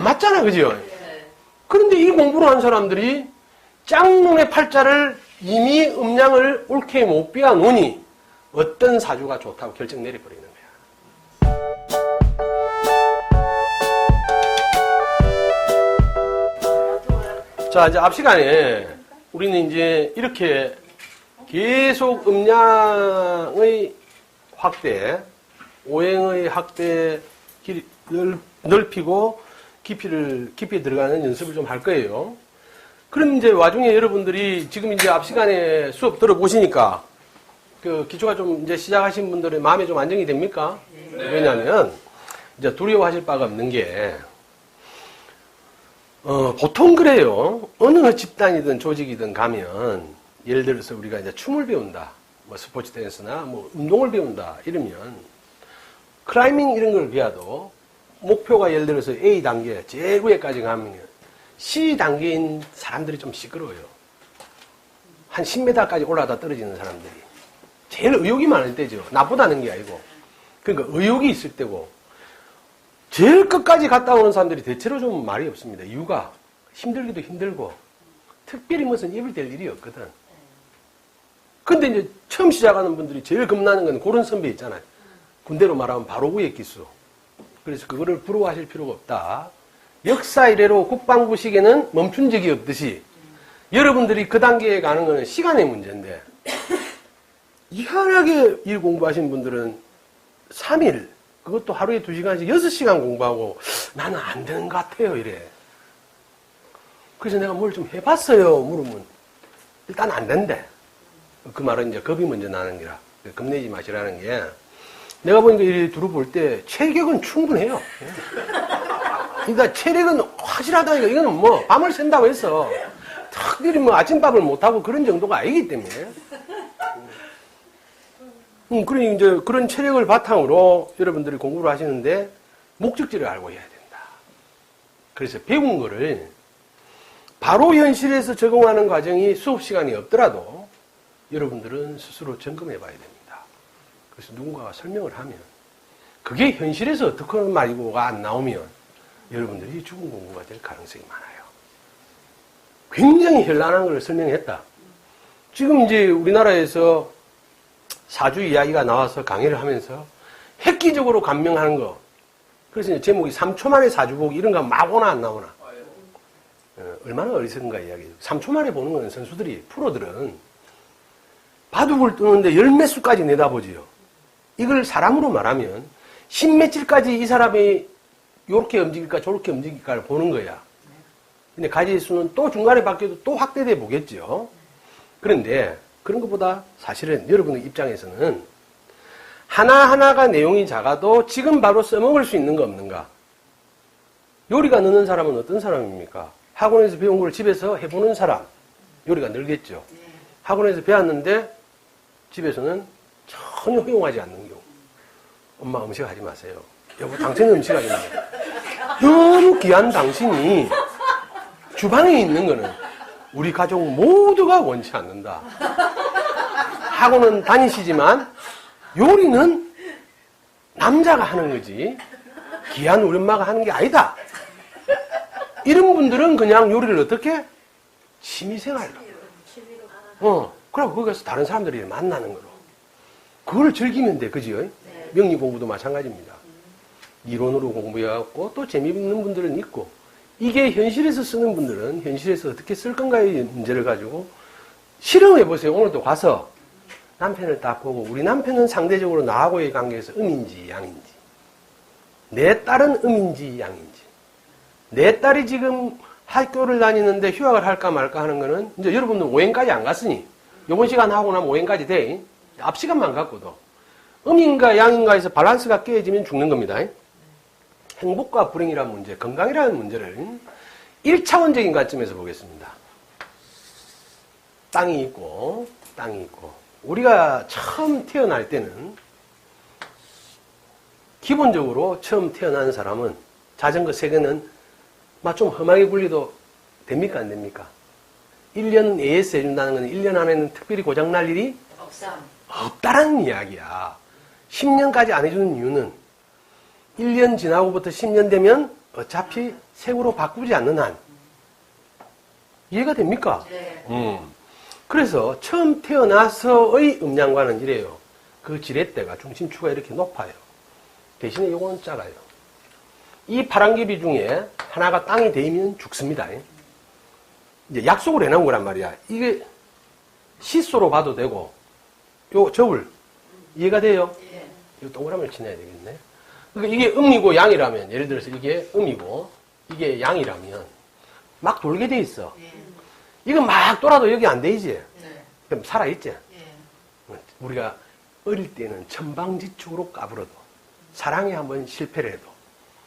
맞잖아, 그죠? 그런데 이 공부를 한 사람들이 짝눈의 팔자를 이미 음양을 옳게 못 비워놓으니 어떤 사주가 좋다고 결정 내려버리는 거야. 자, 이제 앞 시간에 우리는 이제 이렇게 계속 음양의 확대, 오행의 확대, 넓히고 깊이 들어가는 연습을 좀 할 거예요. 그럼 이제 와중에 여러분들이 지금 이제 앞 시간에 수업 들어보시니까 그 기초가 좀 이제 시작하신 분들의 마음에 좀 안정이 됩니까? 네. 왜냐하면 이제 두려워하실 바가 없는 게 보통 그래요. 어느 집단이든 조직이든 가면 예를 들어서 우리가 이제 춤을 배운다, 뭐 스포츠 댄스나 뭐 운동을 배운다 이러면 클라이밍 이런 걸 배워도 목표가 예를 들어서 A 단계 제일 위에까지 가면 C 단계인 사람들이 좀 시끄러워요. 한 10m까지 올라가다 떨어지는 사람들이 제일 의욕이 많을 때죠. 나쁘다는 게 아니고 그러니까 의욕이 있을 때고 제일 끝까지 갔다 오는 사람들이 대체로 좀 말이 없습니다. 이유가 힘들기도 힘들고 특별히 무슨 입을 댈 일이 없거든. 근데 이제 처음 시작하는 분들이 제일 겁나는 건 그런 선배 있잖아요. 군대로 말하면 바로 구의 기수. 그래서 그거를 부러워하실 필요가 없다. 역사 이래로 국방부 시계는 멈춘 적이 없듯이 여러분들이 그 단계에 가는 거는 시간의 문제인데 희한하게 일 공부하신 분들은 3일 그것도 하루에 2시간씩 6시간 공부하고 나는 안 되는 것 같아요 이래. 그래서 내가 뭘 좀 해봤어요 물으면 일단 안 된대. 그 말은 이제 겁이 먼저 나는 거라. 겁내지 마시라는 게 내가 보니까 이 두루 볼 때 체력은 충분해요. 그러니까 체력은 확실하다니까 이거는 뭐 밤을 샌다고 해서 특별히 뭐 아침밥을 못하고 그런 정도가 아니기 때문에 그러니 이제 그런 체력을 바탕으로 여러분들이 공부를 하시는데 목적지를 알고 해야 된다. 그래서 배운 거를 바로 현실에서 적용하는 과정이 수업 시간이 없더라도 여러분들은 스스로 점검해 봐야 됩니다. 그래서 누군가가 설명을 하면 그게 현실에서 어떻게 하는 말이고가 안 나오면 여러분들이 죽은 공부가 될 가능성이 많아요. 굉장히 현란한 걸 설명했다. 지금 이제 우리나라에서 사주 이야기가 나와서 강의를 하면서 획기적으로 감명하는 거. 그래서 이제 제목이 3초 만에 사주 보기 이런 거 막 오나 안 나오나. 얼마나 어리석은가 이야기죠. 3초 만에 보는 건 선수들이, 프로들은 바둑을 뜨는데 열 몇 수까지 내다보지요. 이걸 사람으로 말하면 십몇칠까지 이 사람이 요렇게 움직일까 저렇게 움직일까를 보는 거야. 근데 가지수는 또 중간에 바뀌어도 또 확대돼 보겠죠. 그런데 그런 것보다 사실은 여러분의 입장에서는 하나하나가 내용이 작아도 지금 바로 써먹을 수 있는 거 없는가? 요리가 느는 사람은 어떤 사람입니까? 학원에서 배운 걸 집에서 해보는 사람. 요리가 늘겠죠. 학원에서 배웠는데 집에서는 전혀 허용하지 않는 경우. 엄마 음식하지 마세요. 여보 당신은 음식하지 마세요. 너무 귀한 당신이 주방에 있는 거는 우리 가족 모두가 원치 않는다. 학원은 다니시지만 요리는 남자가 하는 거지 귀한 우리 엄마가 하는 게 아니다. 이런 분들은 그냥 요리를 어떻게? 취미생활로. 그러고 거기 가서 다른 사람들이 만나는 거로. 그걸 즐기면 돼, 그지요? 명리 공부도 마찬가지입니다. 이론으로 공부해갖고 또 재미있는 분들은 있고 이게 현실에서 쓰는 분들은 현실에서 어떻게 쓸 건가의 문제를 가지고 실험해보세요. 오늘도 가서 남편을 딱 보고 우리 남편은 상대적으로 나하고의 관계에서 음인지 양인지 내 딸은 음인지 양인지 내 딸이 지금 학교를 다니는데 휴학을 할까 말까 하는 거는 이제 여러분들 5행까지 안 갔으니 이번 시간 하고 나면 5행까지 돼. 앞 시간만 갖고도 음인가 양인가에서 밸런스가 깨지면 죽는 겁니다. 행복과 불행이라는 문제, 건강이라는 문제를 1차원적인 관점에서 보겠습니다. 땅이 있고 우리가 처음 태어날 때는 기본적으로 처음 태어난 사람은 자전거 세계는 막 좀 험하게 굴려도 됩니까 안 됩니까? 1년 AS 해준다는 건 1년 안에는 특별히 고장날 일이 없다라는 이야기야. 10년까지 안 해주는 이유는 1년 지나고부터 10년 되면 어차피 색으로 바꾸지 않는 한 이해가 됩니까? 네. 그래서 처음 태어나서의 음양과는 이래요. 그 지렛대가 중심추가 이렇게 높아요. 대신에 요거는 작아요. 이 파랑개비 중에 하나가 땅에 대이면 죽습니다. 이제 약속을 해놓은 거란 말이야. 이게 시소로 봐도 되고, 요 저울 이해가 돼요? 예. 이 동그라미를 치내야 되겠네. 그러니까 이게 음이고 양이라면, 예를 들어서 이게 음이고 이게 양이라면 막 돌게 돼 있어. 예. 이거 막 돌아도 여기 안 되지. 네. 그럼 살아있지. 예. 우리가 어릴 때는 천방지축으로 까불어도 사랑에 한번 실패를 해도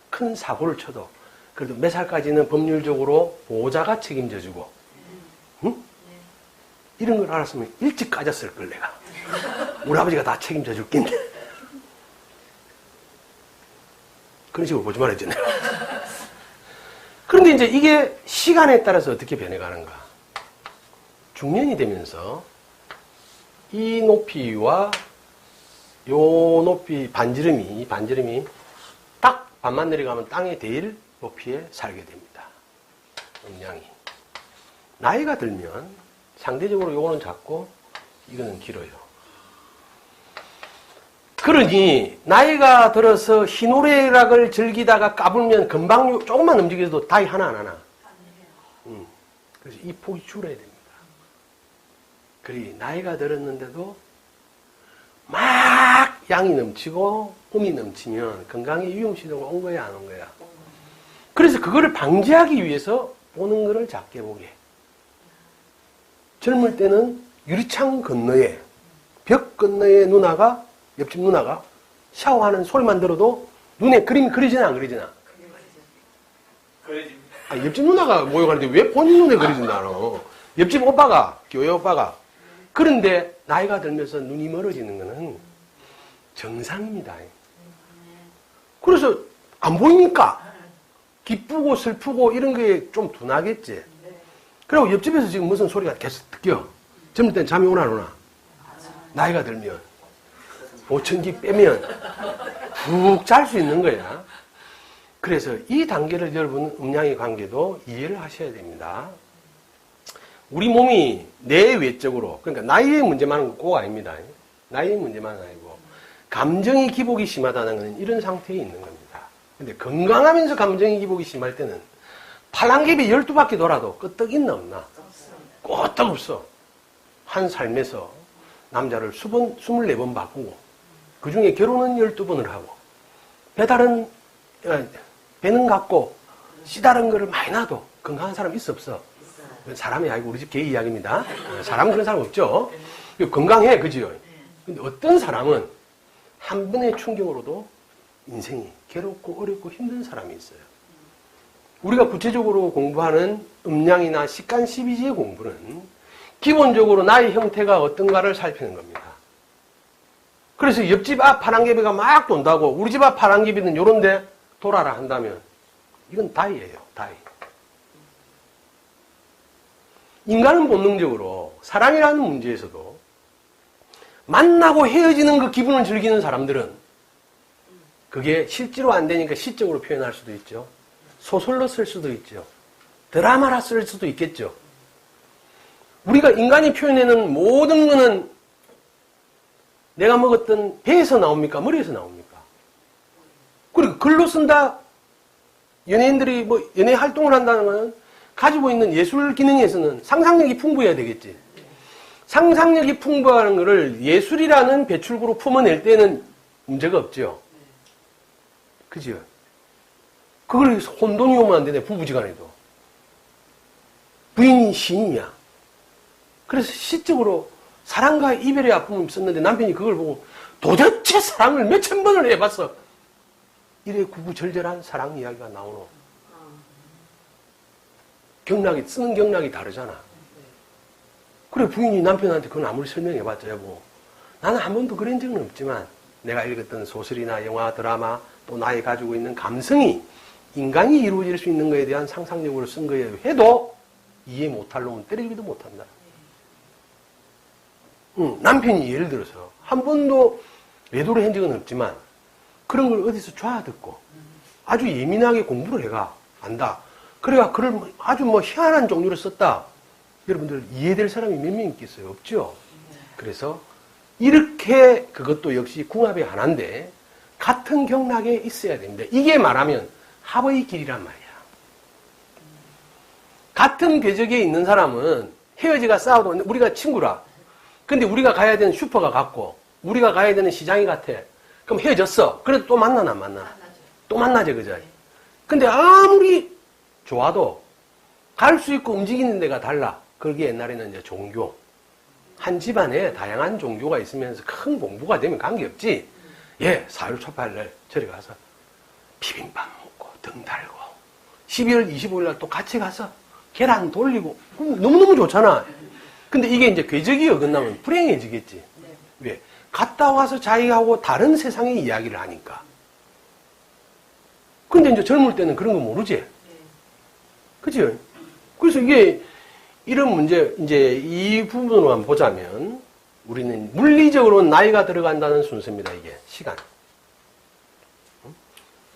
큰 사고를 쳐도 그래도 몇 살까지는 법률적으로 보호자가 책임져주고 응? 이런 걸 알았으면 일찍 까졌을 걸 내가. 우리 아버지가 다 책임져 줄 낀데 그런 식으로 보지 말아야겠네. 그런데 이제 이게 시간에 따라서 어떻게 변해가는가. 중년이 되면서 이 높이와 요 높이 반지름이 딱 반만 내려가면 땅에 대일 높이에 살게 됩니다. 음양이. 나이가 들면 상대적으로 요거는 작고 이거는 길어요. 그러니 나이가 들어서 희노애락을 즐기다가 까불면 금방 조금만 움직여도 다이 하나 안 하나. 그래서 이 폭이 줄어야 됩니다. 그리 나이가 들었는데도 막 양이 넘치고 음이 넘치면 건강에 위험시도가 온 거야 안 온 거야. 그래서 그거를 방지하기 위해서 보는 거를 작게 보게. 젊을 때는 유리창 건너에 벽 건너에 누나가 옆집 누나가 샤워하는 소리만 들어도 눈에 그림이 그려지나 안 그려지나? 그래집니다. 아, 옆집 누나가 모욕하는데 왜 본인 눈에 그려진다노? 옆집 오빠가 교회 오빠가. 그런데 나이가 들면서 눈이 멀어지는 것은 정상입니다. 그래서 안 보이니까 기쁘고 슬프고 이런 게 좀 둔하겠지. 그리고 옆집에서 지금 무슨 소리가 계속 듣겨. 젊을 땐 잠이 오나 안 오나? 나이가 들면 보청기 빼면 푹 잘 수 있는 거야. 그래서 이 단계를 여러분 음양의 관계도 이해를 하셔야 됩니다. 우리 몸이 내외적으로, 그러니까 나이의 문제만은 꼭 아닙니다. 나이의 문제만은 아니고 감정의 기복이 심하다는 것은 이런 상태에 있는 겁니다. 근데 건강하면서 감정의 기복이 심할 때는 팔랑개비 12바퀴 돌아도 끄떡 있나 없나? 끄떡 없어. 한 삶에서 남자를 24번 바꾸고 그 중에 결혼은 12번을 하고 배는 갖고 씨다른 거를 많이 놔도 건강한 사람 있어 없어? 사람이 아니고 우리 집 개의 이야기입니다. 사람은 그런 사람 없죠. 건강해, 그지요? 근데 어떤 사람은 한 번의 충격으로도 인생이 괴롭고 어렵고 힘든 사람이 있어요. 우리가 구체적으로 공부하는 음양이나 식간 12지의 공부는 기본적으로 나의 형태가 어떤가를 살피는 겁니다. 그래서 옆집 앞 파랑개비가 막 돈다고 우리 집 앞 파랑개비는 요런데 돌아라 한다면 이건 다이예요, 다이. 인간은 본능적으로 사랑이라는 문제에서도 만나고 헤어지는 그 기분을 즐기는 사람들은 그게 실제로 안 되니까 시적으로 표현할 수도 있죠. 소설로 쓸 수도 있죠. 드라마라 쓸 수도 있겠죠. 우리가 인간이 표현하는 모든 거는 내가 먹었던 배에서 나옵니까? 머리에서 나옵니까? 그리고 글로 쓴다. 연예인들이 뭐 연예 활동을 한다는 것은 가지고 있는 예술 기능에서는 상상력이 풍부해야 되겠지. 상상력이 풍부한 것을 예술이라는 배출구로 품어낼 때는 문제가 없죠. 그죠? 그걸 혼돈이 오면 안 되네, 부부지간에도. 부인이 시인이야. 그래서 시적으로 사랑과 이별의 아픔을 썼는데 남편이 그걸 보고 도대체 사랑을 몇천 번을 해봤어. 이래 구구절절한 사랑 이야기가 나오노. 경락이, 쓰는 경락이 다르잖아. 그래, 부인이 남편한테 그건 아무리 설명해봤자, 여보, 나는 한 번도 그런 적은 없지만 내가 읽었던 소설이나 영화, 드라마, 또 나의 가지고 있는 감성이 인간이 이루어질 수 있는 것에 대한 상상력으로 쓴 거예요. 해도 이해 못할 놈은 때리기도 못한다. 남편이 예를 들어서 한 번도 외도를 한 적은 없지만 그런 걸 어디서 좌듣고 아주 예민하게 공부를 해가 안다. 그래가 글을 아주 뭐 희한한 종류로 썼다. 여러분들 이해될 사람이 몇 명 있겠어요? 없죠? 그래서 이렇게 그것도 역시 궁합의 하나인데 같은 경락에 있어야 됩니다. 이게 말하면 합의 길이란 말이야. 같은 궤적에 있는 사람은 헤어지가 싸워도 우리가 친구라. 근데 우리가 가야 되는 슈퍼가 같고 우리가 가야 되는 시장이 같아. 그럼 헤어졌어. 그래도 또 만나나 안 만나? 또 만나죠, 그죠? 근데 아무리 좋아도 갈 수 있고 움직이는 데가 달라. 그게 옛날에는 이제 종교. 한 집안에 다양한 종교가 있으면서 큰 공부가 되면 관계없지. 예, 4월 초팔날 저리 가서 비빔밥 먹고 등 달고 12월 25일 날 또 같이 가서 계란 돌리고 너무너무 좋잖아. 근데 이게 이제 궤적이 어긋나면 불행해지겠지. 왜? 갔다 와서 자기하고 다른 세상의 이야기를 하니까. 근데 이제 젊을 때는 그런 거 모르지. 그치? 그래서 이게 이런 문제, 이제 이 부분으로만 보자면 우리는 물리적으로 나이가 들어간다는 순서입니다. 이게 시간.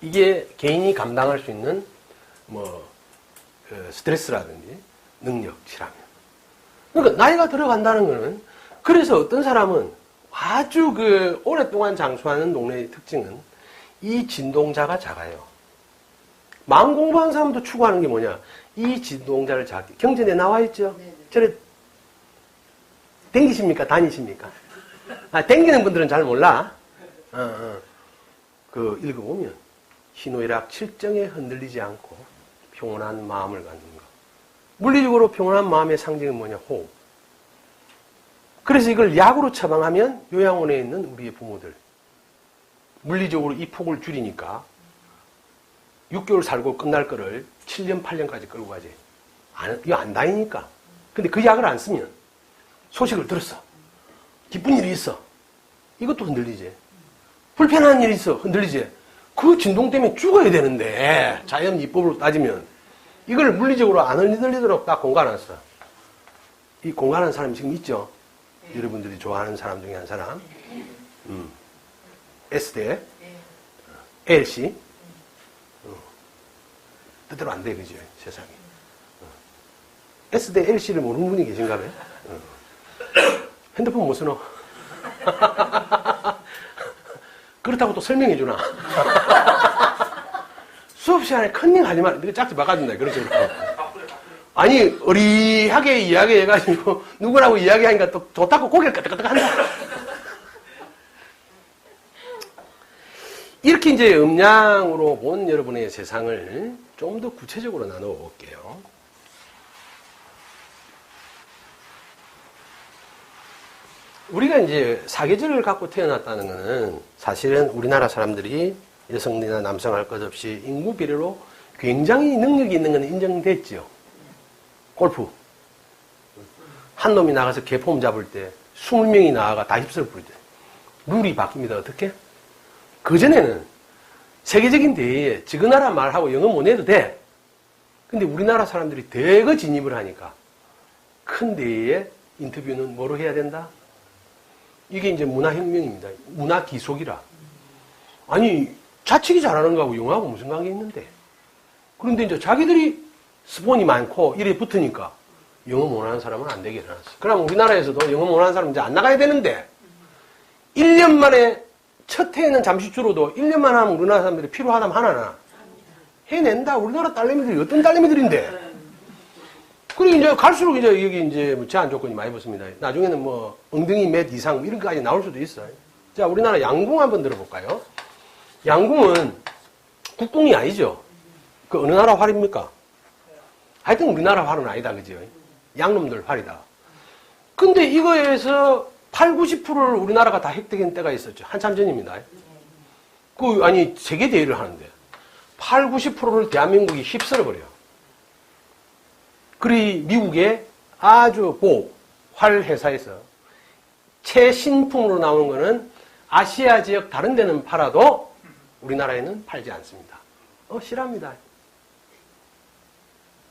이게 개인이 감당할 수 있는 뭐 스트레스라든지 능력치라면. 그러니까 나이가 들어간다는 거는 그래서 어떤 사람은 아주 그 오랫동안 장수하는 동네의 특징은 이 진동자가 작아요. 마음 공부하는 사람도 추구하는 게 뭐냐? 이 진동자를 작게. 경전에 나와 있죠? 저래 댕기십니까? 다니십니까? 아, 댕기는 분들은 잘 몰라. 그 읽어보면 희노애락 칠정에 흔들리지 않고 평온한 마음을 갖는 것. 물리적으로 평온한 마음의 상징은 뭐냐? 호흡. 그래서 이걸 약으로 처방하면 요양원에 있는 우리의 부모들 물리적으로 이 폭을 줄이니까 6개월 살고 끝날 거를 7년, 8년까지 끌고 가지. 이거 안 다니니까. 근데 그 약을 안 쓰면 소식을 들었어. 기쁜 일이 있어. 이것도 흔들리지. 불편한 일이 있어. 흔들리지. 그 진동 때문에 죽어야 되는데 자연 이법으로 따지면 이걸 물리적으로 안 흔들리도록 딱 공간했어. 이 공간한 사람이 지금 있죠? 여러분들이 좋아하는 사람 중에 한 사람. S대, LC. 뜻대로 안 돼, 그죠? 세상에. S대 LC를 모르는 분이 계신가 봐요. 핸드폰 못 쓰노? 그렇다고 또 설명해 주나? 수업 시간에 컨닝 하지 마. 이거 짝지 막아준다. 그런 식으로. 아니, 어리하게 이야기해가지고, 누구라고 이야기하니까 또 좋다고 고개를 끄덕끄덕 한다. 이렇게 이제 음양으로 본 여러분의 세상을 좀 더 구체적으로 나누어 볼게요. 우리가 이제 사계절을 갖고 태어났다는 것은 사실은 우리나라 사람들이 여성이나 남성 할 것 없이 인구 비례로 굉장히 능력이 있는 건 인정됐죠. 골프. 한 놈이 나가서 개폼 잡을 때 20명이 나와가 다 휩쓸어 부르죠. 룰이 바뀝니다. 어떻게? 그전에는 세계적인 대회에 저 나라 말하고 영어 못 해도 돼. 근데 우리나라 사람들이 대거 진입을 하니까 큰 대회에 인터뷰는 뭐로 해야 된다? 이게 이제 문화혁명입니다. 문화기속이라. 아니, 자치기 잘하는 거하고 영어하고 무슨 관계 있는데? 그런데 이제 자기들이 스폰이 많고 이래 붙으니까 영어 못하는 사람은 안 되게 해놨어. 그럼 우리나라에서도 영어 못하는 사람 이제 안 나가야 되는데 1년 만에 첫 해에는 잠시 줄어도 1년만 하면 우리나라 사람들이 필요하다면 하나나 해낸다. 우리나라 딸내미들이 어떤 딸내미들인데? 그리고 이제 갈수록 이제 여기 이제 뭐 제한 조건이 많이 붙습니다. 나중에는 뭐 엉덩이 몇 이상 이런 것까지 나올 수도 있어요. 자, 우리나라 양궁 한번 들어볼까요? 양궁은 국궁이 아니죠. 그 어느 나라 활입니까? 하여튼 우리나라 활은 아니다, 그죠? 양놈들 활이다. 근데 이거에서 8, 90%를 우리나라가 다 획득한 때가 있었죠. 한참 전입니다. 아니, 세계대회를 하는데 8, 90%를 대한민국이 휩쓸어버려요. 그리 미국의 아주 활 회사에서 최신품으로 나오는 거는 아시아 지역 다른 데는 팔아도 우리나라에는 팔지 않습니다. 싫어합니다.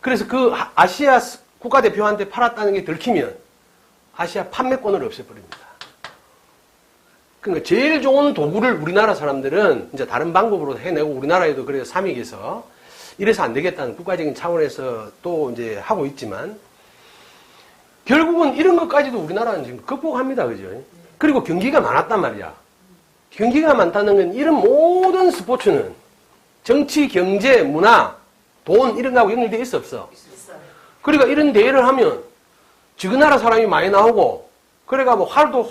그래서 그 아시아 국가대표한테 팔았다는 게 들키면 아시아 판매권을 없애버립니다. 그러니까 제일 좋은 도구를 우리나라 사람들은 이제 다른 방법으로 해내고 우리나라에도 그래서 삼익에서 이래서 안 되겠다는 국가적인 차원에서 또 이제 하고 있지만 결국은 이런 것까지도 우리나라는 지금 극복합니다. 그죠? 그리고 경기가 많았단 말이야. 경기가 많다는 건 이런 모든 스포츠는 정치, 경제, 문화, 돈 이런 거하고 연결되어 있어 없어? 그러니까 이런 대회를 하면 지그 나라 사람이 많이 나오고 그래가 뭐 활도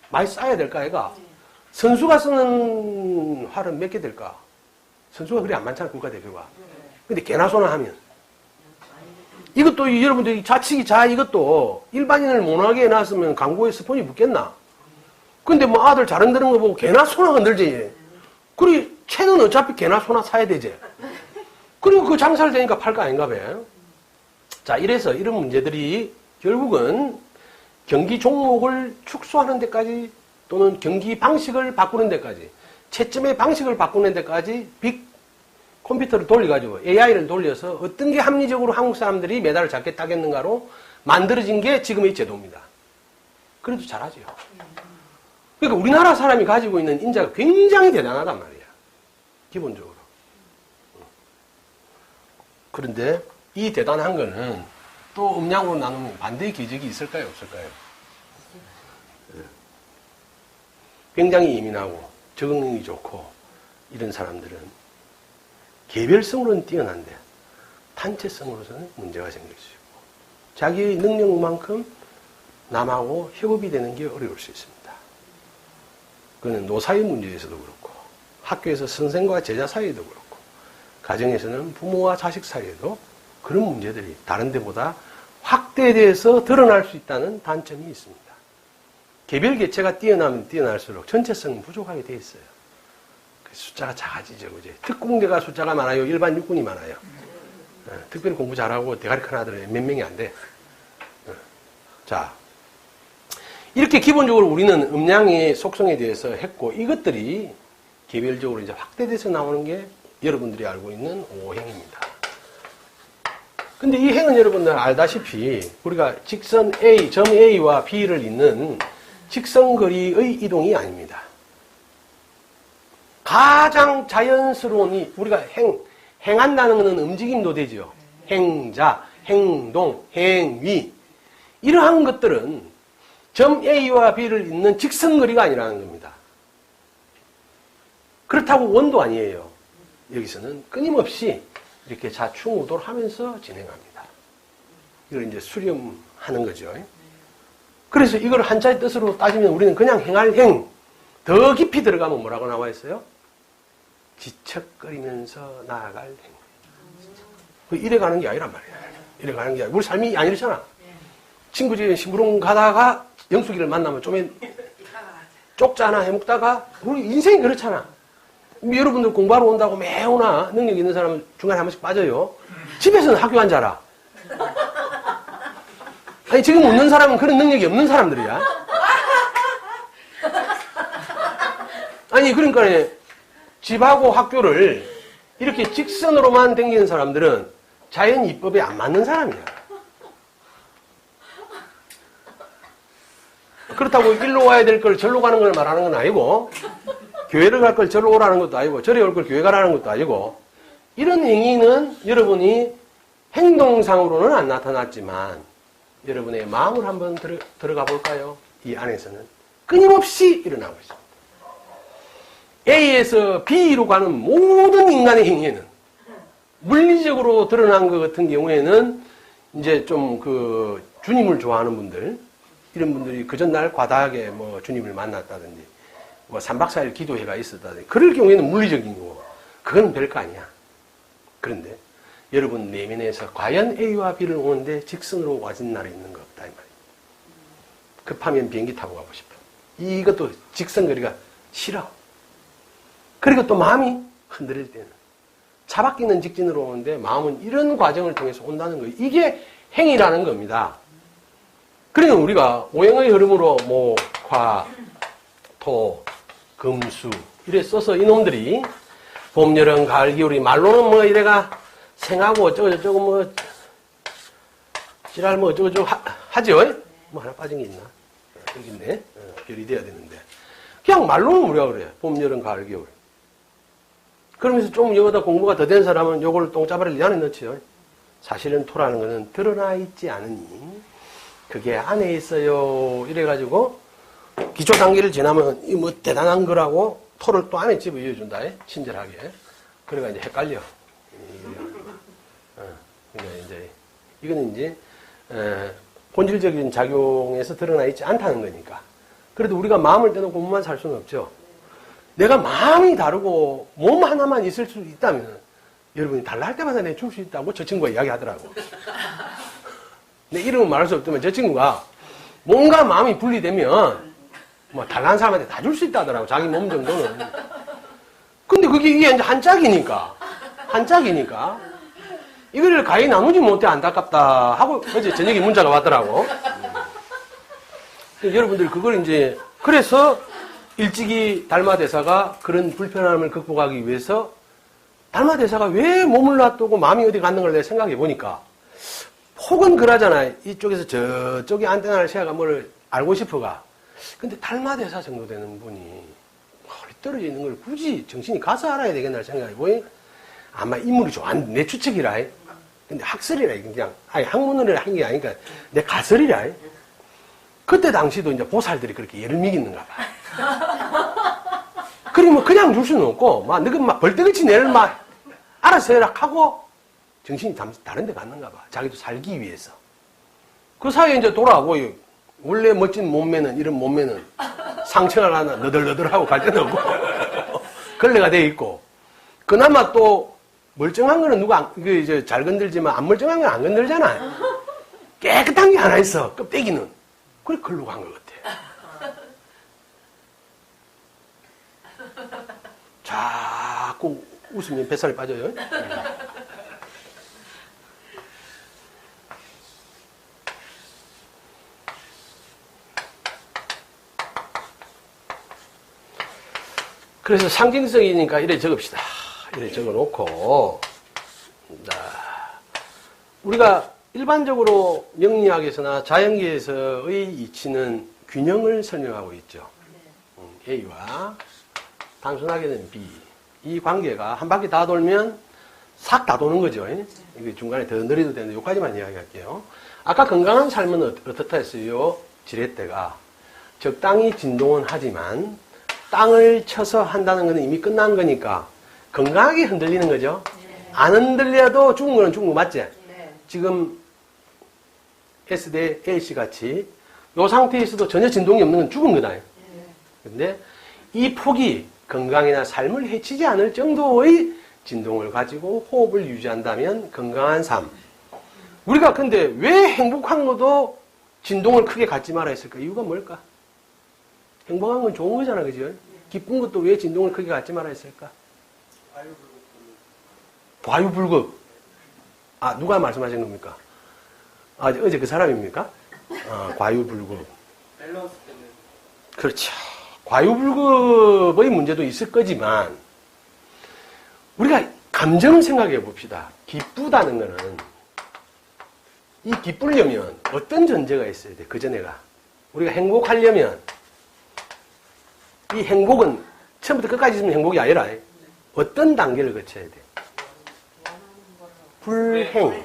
많이 쌓아야 될까 아이가? 선수가 쓰는 활은 몇 개 될까? 선수가 그리 안 많잖아 국가대표가. 근데 개나 소나 하면 이것도 여러분들 자치기 자 이것도 일반인을 못하게 해놨으면 광고에 스폰이 붙겠나? 근데 뭐 아들 잘 흔드는 거 보고 개나 소나 흔들지. 그리 채는 어차피 개나 소나 사야 되지. 그리고 그 장사를 되니까 팔 거 아닌가 봐. 자, 이래서 이런 문제들이 결국은 경기 종목을 축소하는 데까지 또는 경기 방식을 바꾸는 데까지 채점의 방식을 바꾸는 데까지 빅 컴퓨터를 돌려가지고 AI를 돌려서 어떤 게 합리적으로 한국 사람들이 메달을 잡게 따겠는가로 만들어진 게 지금의 제도입니다. 그래도 잘하죠. 그러니까 우리나라 사람이 가지고 있는 인자가 굉장히 대단하단 말이야. 기본적으로. 그런데 이 대단한 거는 또 음양으로 나누면 반대의 기적이 있을까요? 없을까요? 굉장히 예민하고 적응력이 좋고 이런 사람들은 개별성으로는 뛰어난데 단체성으로서는 문제가 생길 수 있고 자기의 능력만큼 남하고 협업이 되는 게 어려울 수 있습니다. 그거는 노사의 문제에서도 그렇고 학교에서 선생과 제자 사이에도 그렇고 가정에서는 부모와 자식 사이에도 그런 문제들이 다른 데보다 확대돼서 드러날 수 있다는 단점이 있습니다. 개별 개체가 뛰어나면 뛰어날수록 전체성은 부족하게 돼 있어요. 숫자가 작아지죠. 그지? 특공대가 숫자가 많아요. 일반 육군이 많아요. 특별히 공부 잘하고 대가리 큰 아들은 몇 명이 안 돼. 자, 이렇게 기본적으로 우리는 음양의 속성에 대해서 했고 이것들이 개별적으로 이제 확대돼서 나오는 게 여러분들이 알고 있는 오행입니다. 근데 이 행은 여러분들 알다시피 우리가 직선 A, 점 A와 B를 잇는 직선거리의 이동이 아닙니다. 가장 자연스러운 우리가 행한다는 것은 움직임도 되죠. 행자, 행동, 행위 이러한 것들은 점 A와 B를 잇는 직선거리가 아니라는 겁니다. 그렇다고 원도 아니에요. 여기서는 끊임없이 이렇게 좌충우돌 하면서 진행합니다. 이걸 이제 수렴하는 거죠. 그래서 이걸 한자의 뜻으로 따지면 우리는 그냥 행할 행, 더 깊이 들어가면 뭐라고 나와 있어요? 지척거리면서 나아갈 행. 이래 가는 게 아니란 말이야. 이래 가는 게 아니라. 우리 삶이 안 이렇잖아. 친구 집에 심부름 가다가 영숙이를 만나면 좀 쪽자나 해먹다가 우리 인생이 그렇잖아. 여러분들 공부하러 온다고 매우나 능력 있는 사람은 중간에 한 번씩 빠져요. 집에서는 학교 앉아라. 아니 지금 웃는 사람은 그런 능력이 없는 사람들이야. 아니 그러니까 집하고 학교를 이렇게 직선으로만 다니는 사람들은 자연 이법에 안 맞는 사람이야. 그렇다고 일로 와야 될 걸 절로 가는 걸 말하는 건 아니고 교회를 갈 걸 절로 오라는 것도 아니고 절에 올 걸 교회 가라는 것도 아니고 이런 행위는 여러분이 행동상으로는 안 나타났지만 여러분의 마음을 한번 들어가 볼까요? 이 안에서는 끊임없이 일어나고 있습니다. A에서 B로 가는 모든 인간의 행위에는 물리적으로 드러난 것 같은 경우에는 이제 좀 그 주님을 좋아하는 분들 이런 분들이 그 전날 과다하게 뭐 주님을 만났다든지 뭐 3박 4일 기도회가 있었다든지 그럴 경우에는 물리적인 거고 그건 별거 아니야. 그런데 여러분 내면에서 과연 A와 B를 오는데 직선으로 와진 날이 있는 거 없다 이 말이에요. 급하면 비행기 타고 가고 싶어. 이것도 직선거리가 싫어. 그리고 또 마음이 흔들릴 때는 차 바뀌는 직진으로 오는데 마음은 이런 과정을 통해서 온다는 거예요. 이게 행이라는 겁니다. 그러니까 우리가 오행의 흐름으로 목, 화, 토, 금수 이래 써서 이놈들이 봄, 여름, 가을, 겨울이 말로는 뭐 이래가 생하고 어쩌고저쩌고 뭐 지랄 뭐 어쩌고저쩌고 하죠? 뭐 하나 빠진 게 있나? 여기 있네. 별이 돼야 되는데. 그냥 말로는 뭐라 그래. 봄, 여름, 가을, 겨울. 그러면서 좀 여기다 공부가 더 된 사람은 요걸 똥짜발을 이 안에 넣지요. 사실은 토라는 거는 드러나 있지 않으니 그게 안에 있어요. 이래가지고 기초 단계를 지나면 이 뭐 대단한 거라고 토를 또 안에 집어넣어준다. 친절하게. 그러니까 이제 헷갈려. 그러니까 이제 이거는 이제 본질적인 작용에서 드러나 있지 않다는 거니까. 그래도 우리가 마음을 떼놓고 몸만 살 수는 없죠. 내가 마음이 다르고 몸 하나만 있을 수 있다면 여러분이 달라 할 때마다 내가 줄 수 있다고 저 친구가 이야기하더라고. 내 이름은 말할 수 없지만 저 친구가 몸과 마음이 분리되면 뭐 달라는 사람한테 다 줄 수 있다더라고. 자기 몸 정도는. 근데 그게 이게 이제 한짝이니까 이거를 가히 나누지 못해 안타깝다 하고 어제 저녁에 문자가 왔더라고. 여러분들 그걸 이제 그래서 일찍이 달마대사가 그런 불편함을 극복하기 위해서 달마대사가 왜 몸을 놔두고 마음이 어디 갔는 걸 내가 생각해 보니까 혹은 그러잖아요. 이쪽에서 저쪽에 안테나를 세워가 뭘 알고 싶어가. 근데 달마대사 정도 되는 분이 멀리 떨어져 있는 걸 굳이 정신이 가서 알아야 되겠나 생각해 보니 아마 인물이 좋아하는 내 추측이라. 근데 학설이라 그냥 아니 학문을 한 게 아니니까 내 가설이라. 그때 당시도 이제 보살들이 그렇게 예를 미겠는가 봐. 그러면 그냥 줄 수는 없고 막 너가 막 벌떼같이 내를 막 알아서 해라 하고 정신이 다른 데 갔는가 봐. 자기도 살기 위해서. 그 사이에 이제 돌아오고 원래 멋진 몸매는 이런 몸매는 상처가 하나 너덜너덜하고 갈 데는 없고 걸레가 돼 있고 그나마 또 멀쩡한 거는 누가 이제 잘 건들지만 안 멀쩡한 건 안 건들잖아요. 깨끗한 게 하나 있어. 껍데기는. 그래 걸로 간 것 같아. 자꾸 웃으면 뱃살이 빠져요. 그래서 상징성이니까 이래 적읍시다. 이래 적어놓고 우리가 일반적으로 명리학에서나 자연계에서의 이치는 균형을 설명하고 있죠. A와 단순하게는 B. 이 관계가 한 바퀴 다 돌면 싹 다 도는 거죠. 이게 중간에 더 느려도 되는데 여기까지만 이야기할게요. 아까 건강한 삶은 어떻다 했어요? 지렛대가 적당히 진동은 하지만 땅을 쳐서 한다는 것은 이미 끝난 거니까 건강하게 흔들리는 거죠. 안 흔들려도 죽은 거는 죽은 거 맞지? 지금 S 대 A씨 같이 이 상태에서도 전혀 진동이 없는 건 죽은 거다. 근데 이 폭이 건강이나 삶을 해치지 않을 정도의 진동을 가지고 호흡을 유지한다면 건강한 삶. 우리가 근데 왜 행복한 것도 진동을 크게 갖지 말아야 했을까? 이유가 뭘까? 행복한 건 좋은 거잖아, 그죠? 기쁜 것도 왜 진동을 크게 갖지 말아야 했을까? 과유불급. 아, 누가 말씀하신 겁니까? 아, 어제 그 사람입니까? 과유불급. 밸런스 때문에. 그렇죠. 과유불급의 문제도 있을 거지만, 우리가 감정을 생각해 봅시다. 기쁘다는 거는, 이 기쁘려면 어떤 전제가 있어야 돼, 그 전에가. 우리가 행복하려면, 이 행복은 처음부터 끝까지 있으면 행복이 아니라, 어떤 단계를 거쳐야 돼? 불행을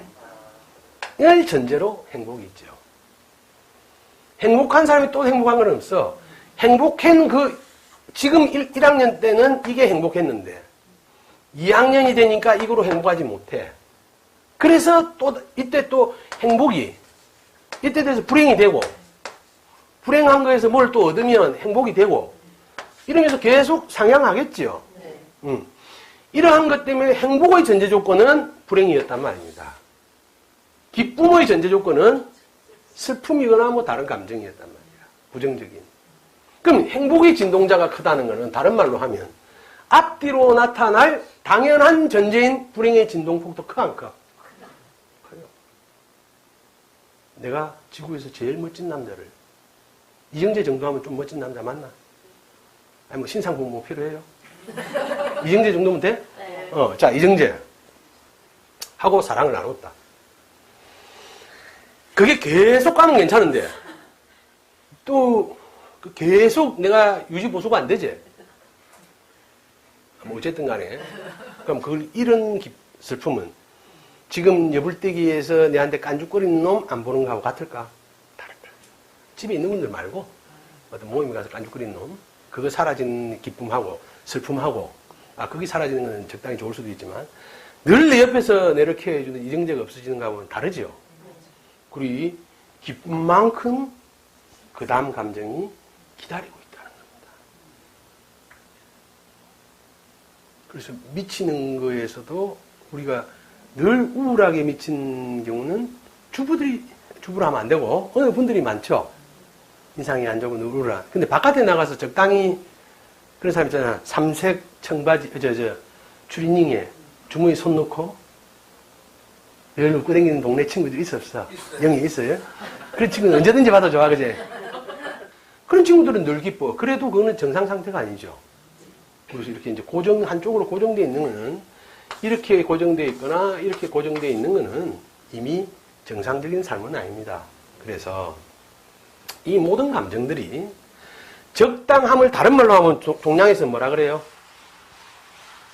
전제로 행복이 있죠. 행복한 사람이 또 행복한 건 없어. 지금 1학년 때는 이게 행복했는데, 2학년이 되니까 이거로 행복하지 못해. 그래서 이때 또 행복이, 이때 돼서 불행이 되고, 불행한 거에서 뭘 또 얻으면 행복이 되고, 이러면서 계속 상향하겠죠. 이러한 것 때문에 행복의 전제 조건은 불행이었단 말입니다. 기쁨의 전제 조건은 슬픔이거나 뭐 다른 감정이었단 말이야. 부정적인. 그럼 행복의 진동자가 크다는 것은 다른 말로 하면 앞뒤로 나타날 당연한 전제인 불행의 진동폭도 커 안 커? 커요. 내가 지구에서 제일 멋진 남자를 이정재 정도 하면 좀 멋진 남자 맞나? 아니 뭐 신상 공부 필요해요? 이정재 정도면 돼? 네. 자 이정재 하고 사랑을 나눴다. 그게 계속 가면 괜찮은데 또 계속 내가 유지보수가 안 되지. 뭐 어쨌든 간에. 그럼 그걸 잃은 슬픔은 지금 여불대기에서 내한테 깐죽거리는 놈 안 보는 거하고 같을까? 다르다. 집에 있는 분들 말고 어떤 모임에 가서 깐죽거리는 놈, 그거 사라진 기쁨하고 슬픔하고, 그게 사라지는 건 적당히 좋을 수도 있지만 늘 내 옆에서 내를 케어해주는 이정재가 없어지는 거하고는 다르죠. 그리고 기쁨만큼 그 다음 감정이 기다리고 있다는 겁니다. 그래서 미치는 거에서도 우리가 늘 우울하게 미친 경우는 주부로 하면 안 되고 어느 분들이 많죠. 인상이 안 좋고 늘 우울한. 근데 바깥에 나가서 적당히 그런 사람 있잖아. 삼색 청바지, 추리닝에 주머니에 손 넣고 열 웃고 다니는 동네 친구들 있어 없어? 영이 있어요? 그런 친구는 언제든지 봐도 좋아, 그제? 그런 친구들은 늘 기뻐. 그래도 그거는 정상 상태가 아니죠. 그래서 이렇게 이제 한쪽으로 고정되어 있는 거는, 이렇게 고정되어 있거나 이렇게 고정되어 있는 거는 이미 정상적인 삶은 아닙니다. 그래서 이 모든 감정들이 적당함을 다른 말로 하면 동양에서 뭐라 그래요?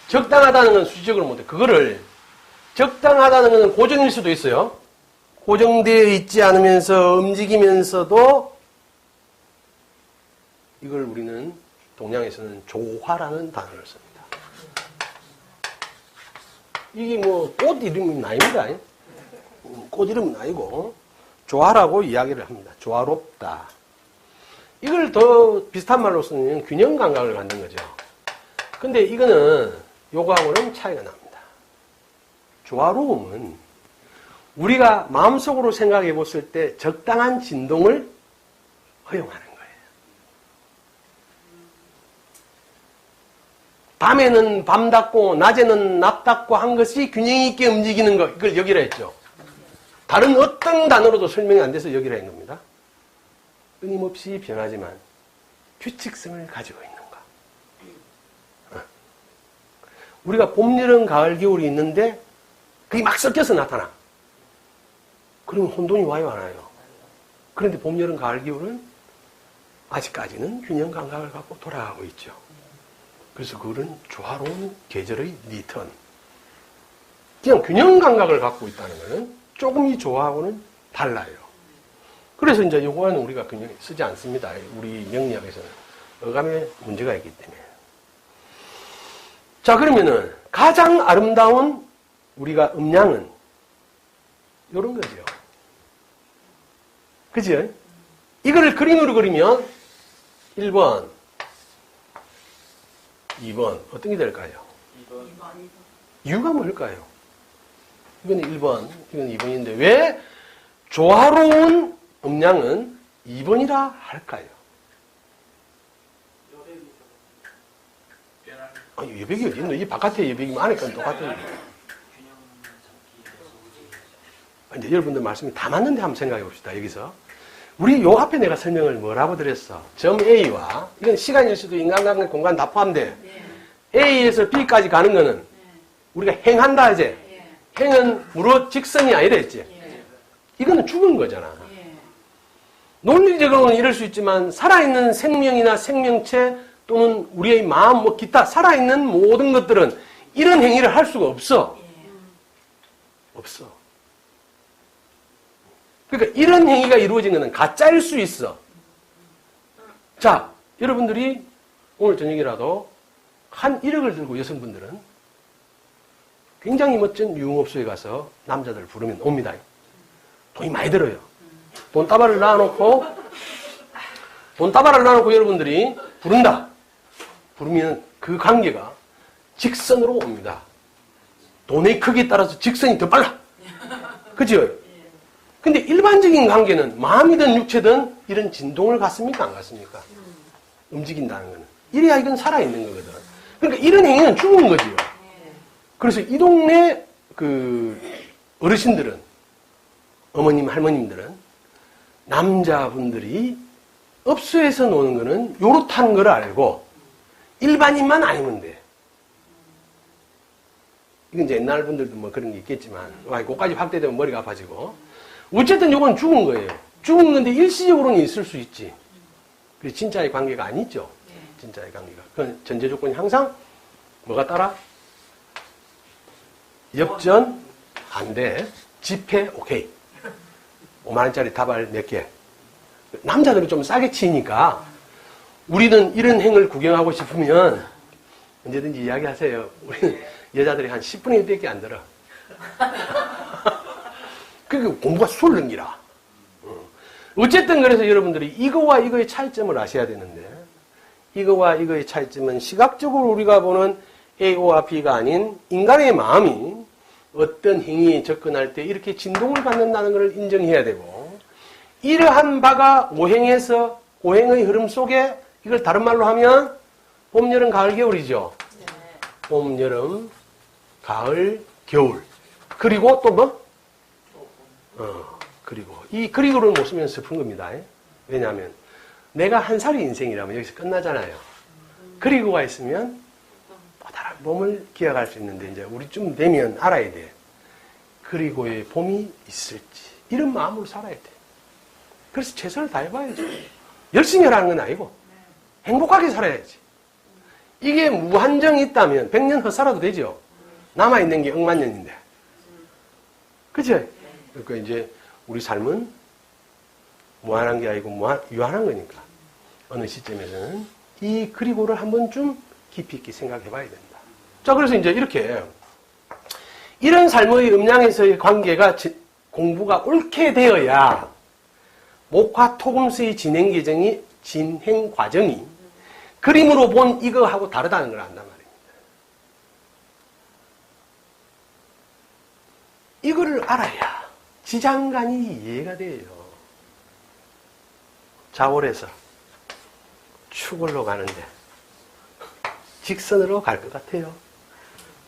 적당하다는 건 수치적으로 못해. 그거를 적당하다는 건 고정일 수도 있어요. 고정되어 있지 않으면서 움직이면서도 이걸 우리는 동양에서는 조화라는 단어를 씁니다. 이게 뭐 꽃 이름은 아닙니다. 꽃 이름은 아니고 조화라고 이야기를 합니다. 조화롭다. 이걸 더 비슷한 말로 쓰면 균형 감각을 만든 거죠. 근데 이거는 요거하고는 차이가 납니다. 조화로움은 우리가 마음속으로 생각해 봤을 때 적당한 진동을 허용하는 거예요. 밤에는 밤답고 낮에는 낮답고 한 것이 균형 있게 움직이는 것, 이걸 여기라 했죠. 다른 어떤 단어로도 설명이 안 돼서 여기라 한 겁니다. 끊임없이 변하지만 규칙성을 가지고 있는가. 우리가 봄, 여름, 가을, 겨울이 있는데 그게 막 섞여서 나타나. 그러면 혼돈이 와요, 안 와요? 그런데 봄, 여름, 가을, 겨울은 아직까지는 균형 감각을 갖고 돌아가고 있죠. 그래서 그거는 조화로운 계절의 리턴. 그냥 균형 감각을 갖고 있다는 것은 조금 이 조화하고는 달라요. 그래서 이제 요거는 우리가 그냥 쓰지 않습니다. 우리 명리학에서는. 어감에 문제가 있기 때문에. 자, 그러면은 가장 아름다운 우리가 음량은 요런 거죠. 그죠? 이거를 그림으로 그리면 1번, 2번 어떤 게 될까요? 2번. 이유가 뭘까요? 이건 1번, 이건 2번인데 왜 조화로운 음량은 2번이라 할까요? 아니, 여백이 어디 있노? 이 바깥에 여백이면 안에 건 똑같아요. 이제 여러분들 말씀이 다 맞는데 한번 생각해 봅시다. 여기서. 우리 요 앞에 내가 설명을 뭐라고 드렸어? 점 A와, 이건 시간일 수도 인간관계 공간 다 포함돼. A에서 B까지 가는 거는 우리가 행한다 하지. 행은 무릇 직선이 아니라 했지. 이거는 죽은 거잖아. 논리적으로는 이럴 수 있지만 살아있는 생명이나 생명체 또는 우리의 마음, 뭐 기타 살아있는 모든 것들은 이런 행위를 할 수가 없어. 없어. 그러니까 이런 행위가 이루어진 것은 가짜일 수 있어. 자, 여러분들이 오늘 저녁이라도 한 1억을 들고 여성분들은 굉장히 멋진 유흥업소에 가서 남자들 부르면 옵니다. 돈이 많이 들어요. 돈다발을 놔놓고 여러분들이 부른다. 부르면 그 관계가 직선으로 옵니다. 돈의 크기에 따라서 직선이 더 빨라. 그죠? 근데 일반적인 관계는 마음이든 육체든 이런 진동을 갖습니까? 안 갖습니까? 움직인다는 거는. 이래야 이건 살아있는 거거든. 그러니까 이런 행위는 죽은 거지요. 그래서 이 동네 그 어르신들은, 어머님, 할머님들은 남자분들이 업소에서 노는 거는 요렇다는 걸 알고 일반인만 아니면 돼. 이건 이제 옛날 분들도 뭐 그런 게 있겠지만, 그까지 확대되면 머리가 아파지고. 어쨌든 요건 죽은 거예요. 죽은 건데 일시적으로는 있을 수 있지. 그래서 진짜의 관계가 아니죠. 진짜의 관계가. 그 전제 조건이 항상 뭐가 따라? 엽전 안 돼. 집회 오케이. 5만 원짜리 다발 몇 개. 남자들은 좀 싸게 치니까 우리는 이런 행을 구경하고 싶으면 언제든지 이야기하세요. 우리는 여자들이 한 10분의 1밖에 안 들어. 그게 공부가 술른 기라. 어쨌든 그래서 여러분들이 이거와 이거의 차이점을 아셔야 되는데, 이거와 이거의 차이점은 시각적으로 우리가 보는 A와 B가 아닌 인간의 마음이 어떤 행위에 접근할 때 이렇게 진동을 받는다는 것을 인정해야 되고, 이러한 바가 오행에서 오행의 흐름 속에 이걸 다른 말로 하면 봄, 여름, 가을, 겨울이죠. 봄, 여름, 가을, 겨울. 그리고 또 뭐? 그리고를 못 쓰면 슬픈 겁니다. 왜냐하면 내가 한 살이 인생이라면 여기서 끝나잖아요. 그리고가 있으면 또 다른 봄을 기억할 수 있는데 이제 우리쯤 되면 알아야 돼. 그리고의 봄이 있을지 이런 마음으로 살아야 돼. 그래서 최선을 다해봐야죠. 열심히 하라는 건 아니고 행복하게 살아야지. 이게 무한정이 있다면 100년 헛살아도 되죠. 남아있는 게 억만 년인데. 그죠? 그러니까 이제 우리 삶은 무한한 게 아니고 유한한 거니까 어느 시점에서는 이 그리고를 한번 좀 깊이 있게 생각해 봐야 된다. 자, 그래서 이제 이렇게 이런 삶의 음양에서의 관계가 공부가 옳게 되어야 목화 토금수의 진행 과정이 그림으로 본 이거하고 다르다는 걸 안단 말입니다. 이거를 알아야 지장간이 이해가 돼요. 자월에서 축월로 가는데 직선으로 갈 것 같아요.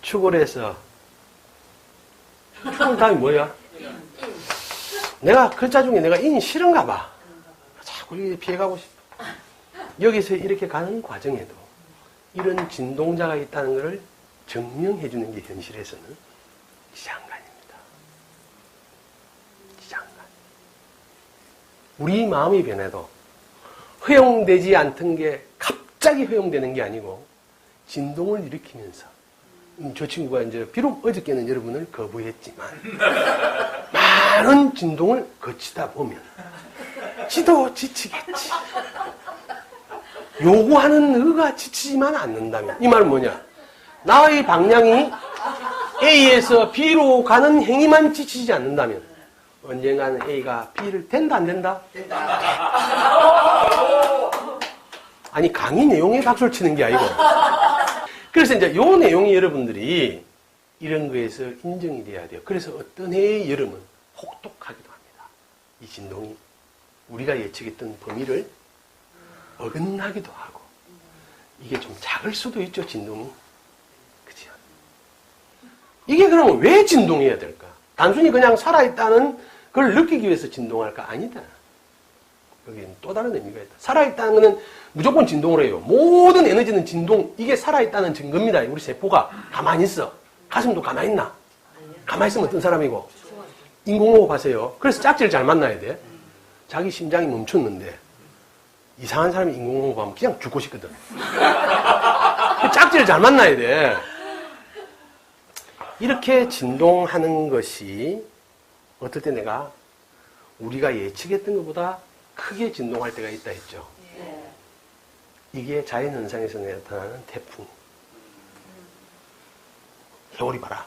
축월에서 축월 다음이 뭐야? 내가 글자 중에 내가 인이 싫은가 봐. 자꾸 이렇게 피해가고 싶어. 여기서 이렇게 가는 과정에도 이런 진동자가 있다는 것을 증명해 주는 게 현실에서는 지장간입니다. 지장간. 우리 마음이 변해도 허용되지 않던 게 갑자기 허용되는 게 아니고 진동을 일으키면서 저 친구가 이제 비록 어저께는 여러분을 거부했지만 많은 진동을 거치다 보면 지도 지치겠지. 요구하는 의가 지치지만 않는다면 이 말은 뭐냐? 나의 방향이 A에서 B로 가는 행위만 지치지 않는다면 언젠가는 A가 B를 된다 안 된다? 아니 강의 내용에 박수를 치는 게 아니고 그래서 이제 요 내용이 여러분들이 이런 거에서 인정이 돼야 돼요. 그래서 어떤 해의 여름은 혹독하기도 합니다. 이 진동이 우리가 예측했던 범위를 어긋나기도 하고 이게 좀 작을 수도 있죠. 진동이. 그죠? 이게 그러면 왜 진동해야 될까? 단순히 그냥 살아있다는 걸 느끼기 위해서 진동할까? 아니다. 여기는 또 다른 의미가 있다. 살아있다는 것은 무조건 진동을 해요. 모든 에너지는 진동. 이게 살아있다는 증거입니다. 우리 세포가 가만히 있어. 가슴도 가만히 있나? 가만히 있으면 어떤 사람이고? 인공호흡 하세요. 그래서 짝지를 잘 만나야 돼. 자기 심장이 멈췄는데 이상한 사람이 인공호흡 하면 그냥 죽고 싶거든. 짝지를 잘 만나야 돼. 이렇게 진동하는 것이 어떨 때 내가 우리가 예측했던 것보다 크게 진동할 때가 있다 했죠. 이게 자연현상에서 나타나는 태풍. 해오리 봐라.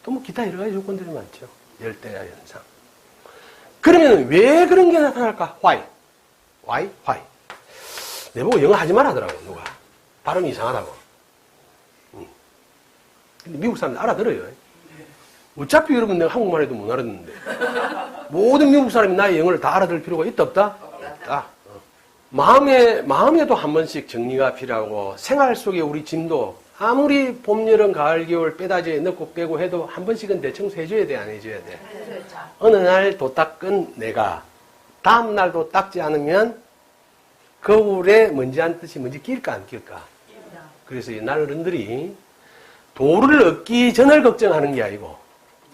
또 뭐 기타 여러 가지 조건들이 많죠. 열대야 현상. 그러면 왜 그런 게 나타날까? Why? 내보고 영어 하지 말라더라고, 누가. 발음이 이상하다고. 근데 미국 사람들 알아들어요. 어차피 여러분 내가 한국말 해도 못 알아듣는데. 모든 미국 사람이 나의 영어를 다 알아들 필요가 있다, 없다? 없다. 마음에도 한 번씩 정리가 필요하고, 생활 속에 우리 짐도 아무리 봄, 여름, 가을, 겨울 빼다지에 넣고 빼고 해도 한 번씩은 대청소 해줘야 돼, 안 해줘야 돼? 어느 날 도 닦은 내가 다음 날도 닦지 않으면 거울에 먼지 한 듯이 먼지 낄까 안 낄까? 그래서 옛날 어른들이 도를 얻기 전을 걱정하는 게 아니고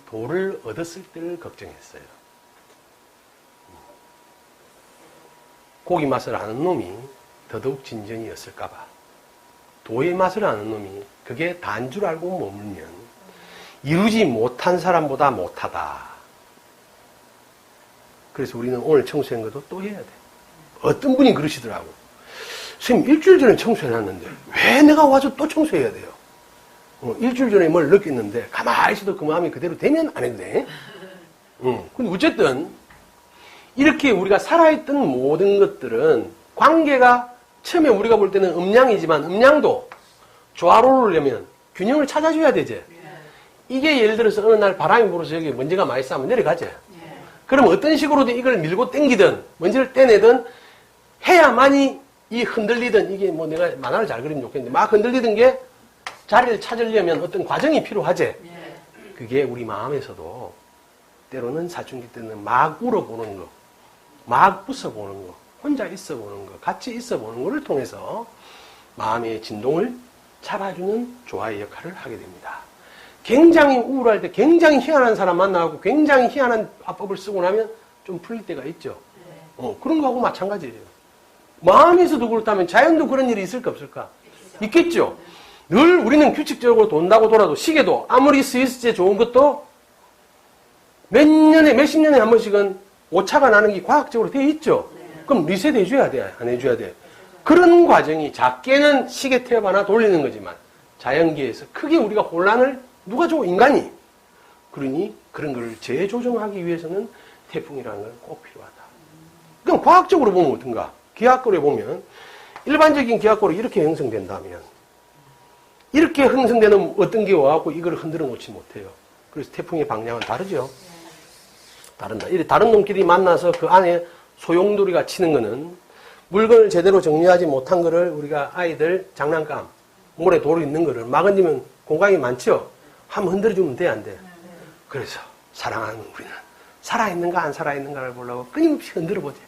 도를 얻었을 때를 걱정했어요. 고기 맛을 아는 놈이 더더욱 진전이었을까봐. 도의 맛을 아는 놈이 그게 다인 줄 알고 머물면 이루지 못한 사람보다 못하다. 그래서 우리는 오늘 청소한 것도 또 해야 돼. 어떤 분이 그러시더라고. 선생님, 일주일 전에 청소해놨는데 왜 내가 와서 또 청소해야 돼요? 일주일 전에 뭘 느꼈는데 가만히 있어도 그 마음이 그대로 되면 안 해도 돼. 근데 어쨌든 이렇게 우리가 살아있던 모든 것들은 관계가 처음에 우리가 볼 때는 음양이지만 음양도 조화로우려면 균형을 찾아줘야 되지. 이게 예를 들어서 어느 날 바람이 불어서 여기 먼지가 많이 쌓이면 내려가지. 그럼 어떤 식으로든 이걸 밀고 당기든 먼지를 떼내든 해야만이 이 흔들리던 이게 뭐 내가 만화를 잘 그리면 좋겠는데 막 흔들리던 게 자리를 찾으려면 어떤 과정이 필요하지. 그게 우리 마음에서도 때로는 사춘기 때는 막 울어보는 거, 막 웃어보는 거, 혼자 있어보는 거, 같이 있어보는 거를 통해서 마음의 진동을 잡아주는 조화의 역할을 하게 됩니다. 굉장히 우울할 때 굉장히 희한한 사람 만나고 굉장히 희한한 화법을 쓰고 나면 좀 풀릴 때가 있죠. 그런 거하고 마찬가지예요. 마음에서도 그렇다면 자연도 그런 일이 있을까 없을까? 있겠죠. 늘 우리는 규칙적으로 돈다고 돌아도 시계도 아무리 스위스제 좋은 것도 몇십 년에 한 번씩은 오차가 나는 게 과학적으로 되어 있죠. 그럼 리셋 해줘야 돼? 안 해줘야 돼? 그런 과정이 작게는 시계 탭 하나 돌리는 거지만 자연계에서 크게 우리가 혼란을 누가 줘? 인간이. 그러니 그런 걸 재조정하기 위해서는 태풍이라는 건 꼭 필요하다. 그럼 과학적으로 보면 어떤가? 기하골에 보면 일반적인 기하골이 이렇게 형성된다면 이렇게 형성되는 어떤 게 와갖고 이걸 흔들어 놓지 못해요. 그래서 태풍의 방향은 다르죠. 다른다. 이렇게 다른 놈끼리 만나서 그 안에 소용돌이가 치는 거는 물건을 제대로 정리하지 못한 거를 우리가 아이들 장난감, 모래 돌 있는 거를 막아주면 공간이 많죠? 한번 흔들어주면 돼, 안 돼? 그래서 사랑하는 우리는 살아있는가 안 살아있는가를 보려고 끊임없이 흔들어보지.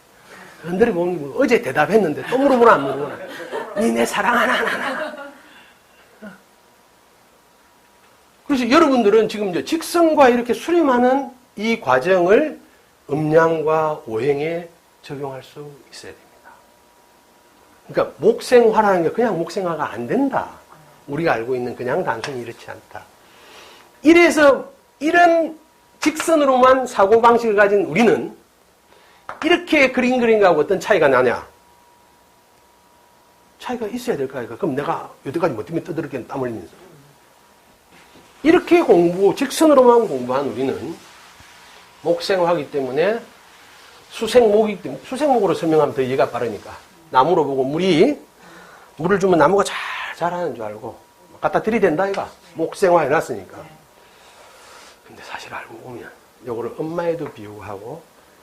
흔들어보면 뭐 어제 대답했는데 또 물어보나 안 물어보나. 니네 사랑하나 안 하나. 그래서 여러분들은 지금 이제 직성과 이렇게 수렴하는 이 과정을 음양과 오행에 적용할 수 있어야 됩니다. 그러니까 목생화라는 게 그냥 목생화가 안 된다. 우리가 알고 있는 그냥 단순히 이렇지 않다. 이래서 이런 직선으로만 사고방식을 가진 우리는 이렇게 그림 그린거하고 어떤 차이가 나냐? 차이가 있어야 될 거 아니까. 그럼 내가 여태까지 뭐 때문에 떠들었겠네, 땀 흘리면서. 이렇게 직선으로만 공부한 우리는 목생화이기 때문에 수생목이기 때문에 수생목으로 설명하면 더 이해가 빠르니까. 나무로 보고 물을 주면 나무가 잘 자라는 줄 알고 갖다 들이댄다 이가 목생화 해놨으니까. 근데 사실 알고 보면 요거를 엄마에도 비유하고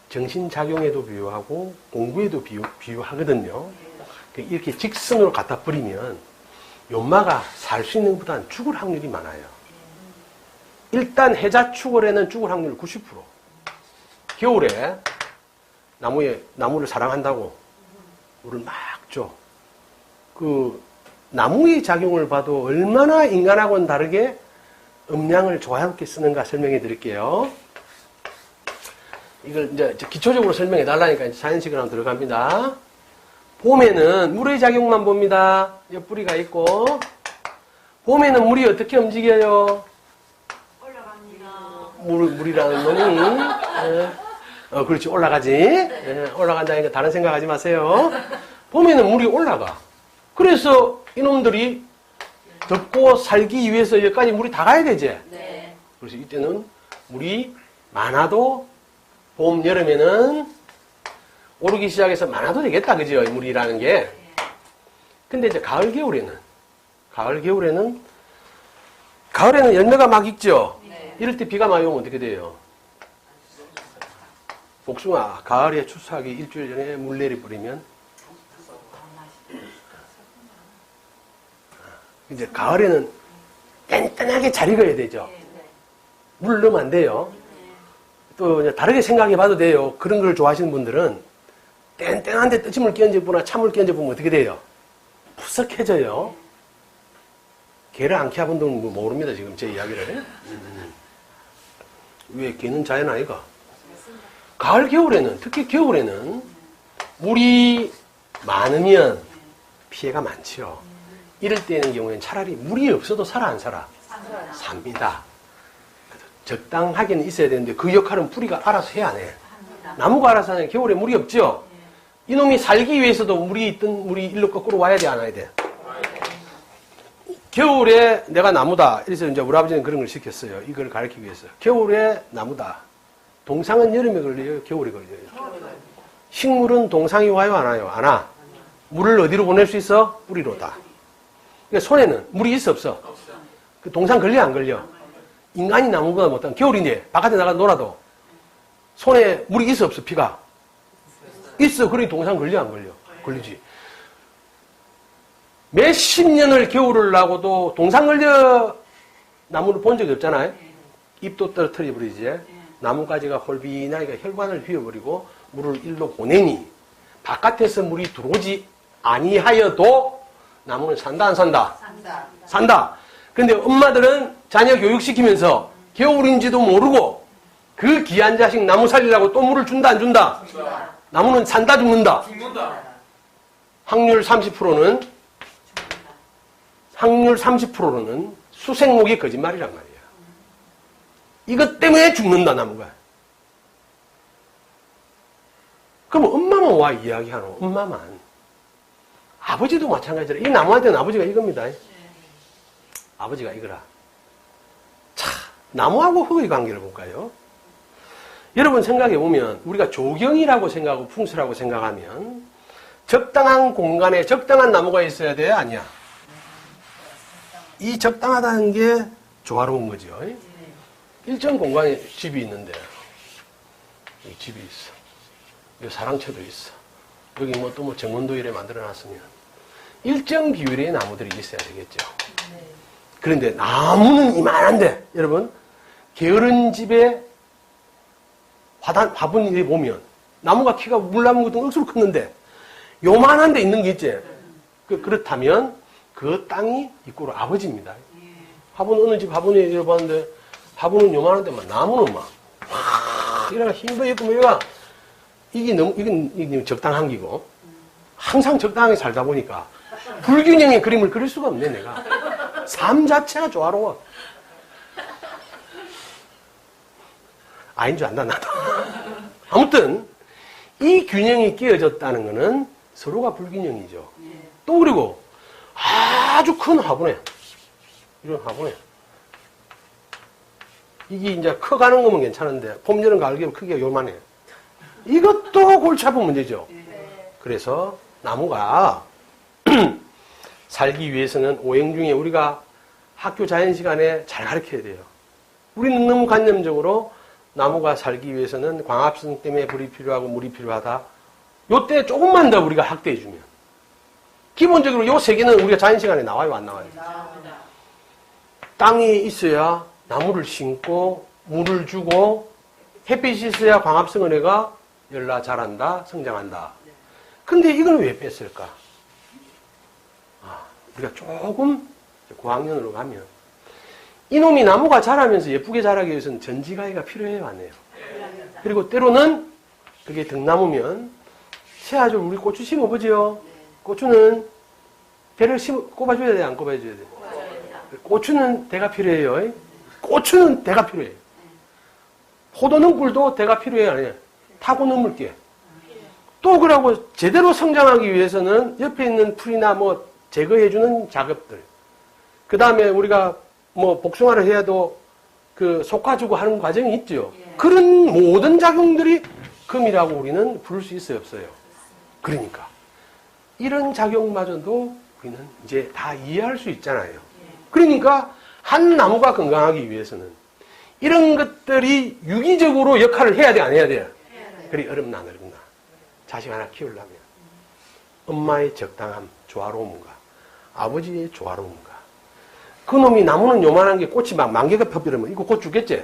정신작용에도 비유하고 공부에도 비유하거든요. 이렇게 직선으로 갖다 버리면 연마가 살 수 있는 것보다는 죽을 확률이 많아요. 일단 해자축월에는 죽을 확률 90%. 겨울에 나무를 사랑한다고 물을 막 줘. 그 나무의 작용을 봐도 얼마나 인간하고는 다르게 음양을 조화롭게 쓰는가 설명해 드릴게요. 이걸 이제 기초적으로 설명해 달라니까 이제 자연식을 한번 들어갑니다. 봄에는 물의 작용만 봅니다. 옆뿌리가 있고. 봄에는 물이 어떻게 움직여요? 올라갑니다. 물이라는 놈이. 그렇지, 올라가지. 올라간다니까 다른 생각하지 마세요. 봄에는 물이 올라가. 그래서 이놈들이 덮고 살기 위해서 여기까지 물이 다 가야 되지. 네. 그래서 이때는 물이 많아도 봄, 여름에는 오르기 시작해서 많아도 되겠다. 그죠? 물이라는 게. 근데 이제 가을, 겨울에는 열매가 막 익죠? 네. 이럴 때 비가 많이 오면 어떻게 돼요? 복숭아, 가을에 추수하기 일주일 전에 물 내려버리면 이제 가을에는 땡땡하게 잘 익어야 되죠. 물 넣으면 안 돼요. 또 다르게 생각해 봐도 돼요. 그런 걸 좋아하시는 분들은 땡땡한데 뜨침을 끼얹어보나 찬물 끼얹어보면 어떻게 돼요? 푸석해져요. 개를 안 키워본 분은 모릅니다. 지금 제 이야기를. 왜 개는 자연 아이가? 가을, 겨울에는, 특히 겨울에는 물이 많으면 피해가 많죠. 이럴 때는 경우에는 차라리 물이 없어도 살아 안 살아? 삽니다. 적당하게는 있어야 되는데 그 역할은 뿌리가 알아서 해야 안 해. 나무가 알아서 하는 겨울에 물이 없죠? 이놈이 살기 위해서도 물이 일로 거꾸로 와야 돼, 안 와야 돼? 겨울에 내가 나무다. 그래서 이제 우리 아버지는 그런 걸 시켰어요. 이걸 가르치기 위해서. 겨울에 나무다. 동상은 여름에 걸려요? 겨울에 걸려요? 식물은 동상이 와요? 안 와요? 안 와. 물을 어디로 보낼 수 있어? 뿌리로다. 그러니까 손에는 물이 있어 없어? 그 동상 걸려 안 걸려? 인간이 나무보다 못한 겨울인데 바깥에 나가 놀아도 손에 물이 있어 없어? 피가? 있어. 그러니 동상 걸려 안 걸려? 걸리지. 몇십 년을 겨울을 나고도 동상 걸려 나무를 본 적이 없잖아요. 잎도 떨어뜨려 버리지. 나뭇가지가 홀비나니까 혈관을 휘어버리고 물을 일로 보내니 바깥에서 물이 들어오지 아니하여도 나무는 산다 안 산다? 산다. 근데 엄마들은 자녀 교육시키면서 겨울인지도 모르고 그 귀한 자식 나무 살리려고 또 물을 준다 안 준다? 나무는 산다 죽는다? 확률 30%는 수생목이 거짓말이란 말이야. 이것 때문에 죽는다 나무가. 그럼 엄마만 와 이야기하노? 엄마만. 아버지도 마찬가지라. 이 나무한테는 아버지가 이겁니다. 아버지가 이거라. 자, 나무하고 흙의 관계를 볼까요? 여러분 생각해 보면 우리가 조경이라고 생각하고 풍수라고 생각하면 적당한 공간에 적당한 나무가 있어야 돼? 아니야? 이 적당하다는 게 조화로운 거죠. 일정 공간에 집이 있는데 여기 집이 있어. 여기 사랑채도 있어. 여기 뭐 또 뭐 정원도 이래 만들어놨으면 일정 비율의 나무들이 있어야 되겠죠. 그런데 나무는 이만한데 여러분 게으른 집에 화분이 보면 나무가 키가 물나무 같은 억수로 컸는데 요만한 데 있는 게 있지. 그렇다면 그 땅이 이꼬르 아버지입니다. 화분 어느 집 화분에 잃어봤는데 화분은 요만한 데만 나무는 막 이래가 힘도 있고 뭐가 이게 적당한 기고 항상 적당하게 살다 보니까 불균형의 그림을 그릴 수가 없네 내가. 삶 자체가 조화로워. 아닌 줄 안다 나도. 아무튼 이 균형이 깨어졌다는 것은 서로가 불균형이죠. 또 그리고 아주 큰 화분에 이런 화분에 이게 이제 커가는 거면 괜찮은데 봄, 여름, 가을, 겨울 크기가 요만해. 이것도 골치 아픈 문제죠. 그래서 나무가 살기 위해서는 오행 중에 우리가 학교 자연 시간에 잘 가르쳐야 돼요. 우리는 너무 관념적으로 나무가 살기 위해서는 광합성 때문에 불이 필요하고 물이 필요하다. 요때 조금만 더 우리가 학대해주면 기본적으로 요 세 개는 우리가 자연 시간에 나와요, 안 나와요? 나옵니다. 땅이 있어야 나무를 심고 물을 주고 햇빛이 있어야 광합성 은혜가 열나 자란다, 성장한다. 근데 이걸 왜 뺐을까? 우리가 조금 고학년으로 가면 이놈이 나무가 자라면서 예쁘게 자라기 위해서는 전지가위가 필요해요, 안 해요? 그리고 때로는 그게 등나무면 새아주 우리 고추 심어보지요. 고추는 대를 꼽아줘야 돼, 안 꼽아줘야 돼? 고추는 대가 필요해요. 고추는 대가 필요해요. 포도는 꿀도 대가 필요해요, 안 해요? 타고 넘을게. 또 그러고 제대로 성장하기 위해서는 옆에 있는 풀이나 뭐 제거해주는 작업들. 그 다음에 우리가 뭐 복숭아를 해야도 그 솎아주고 하는 과정이 있죠. 그런 모든 작용들이 금이라고 우리는 부를 수 있어요, 없어요? 그러니까. 이런 작용마저도 우리는 이제 다 이해할 수 있잖아요. 그러니까 한 나무가 건강하기 위해서는 이런 것들이 유기적으로 역할을 해야 돼, 안 해야 돼? 그리 어렵나 안 어렵나. 자식 하나 키우려면 엄마의 적당함, 조화로움과 아버지의 조화로움과 그 놈이 나무는 요만한 게 꽃이 막 만개가 펴버리면 이거 곧 죽겠지?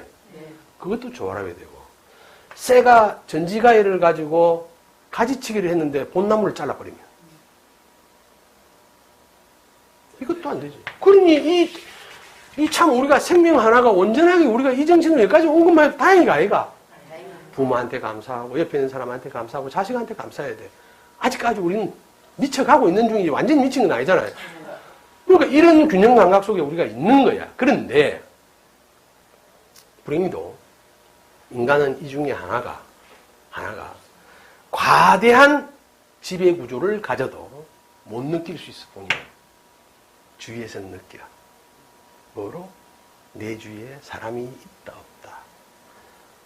그것도 조화로워야 되고 새가 전지가위를 가지고 가지치기를 했는데 본나무를 잘라버리면 이것도 안 되지. 그러니 이 참 우리가 생명 하나가 온전하게 우리가 이 정신을 여기까지 온 것만 해도 다행이가 아이가. 부모한테 감사하고 옆에 있는 사람한테 감사하고 자식한테 감사해야 돼. 아직까지 우리는 미쳐가고 있는 중이지 완전히 미친 건 아니잖아요. 그러니까 이런 균형 감각 속에 우리가 있는 거야. 그런데 불행히도 인간은 이 중에 하나가 과대한 지배 구조를 가져도 못 느낄 수 있을 뿐이야. 주위에서는 느껴. 뭐로? 내 주위에 사람이 있다 없다.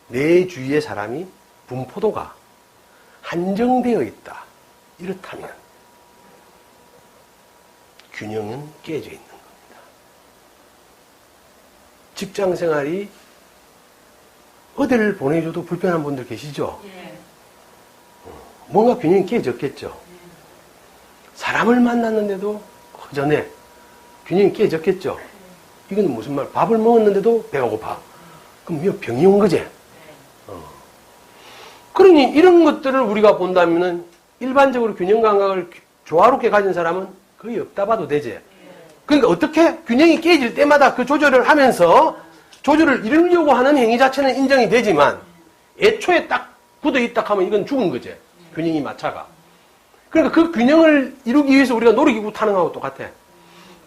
내 주위에 사람이 분포도가 한정되어 있다. 이렇다면 균형은 깨져 있는 겁니다. 직장 생활이 어디를 보내줘도 불편한 분들 계시죠? 예. 뭔가 균형이 깨졌겠죠? 예. 사람을 만났는데도 허전해. 균형이 깨졌겠죠? 예. 이건 무슨 말? 밥을 먹었는데도 배가 고파. 그럼 병이 온 거지? 그러니 이런 것들을 우리가 본다면은 일반적으로 균형 감각을 조화롭게 가진 사람은 거의 없다 봐도 되지. 그러니까 어떻게 균형이 깨질 때마다 그 조절을 하면서 조절을 이루려고 하는 행위 자체는 인정이 되지만 애초에 딱 굳어있다 하면 이건 죽은 거지. 균형이 맞춰가. 그러니까 그 균형을 이루기 위해서 우리가 노력이고 타능하고 똑같아.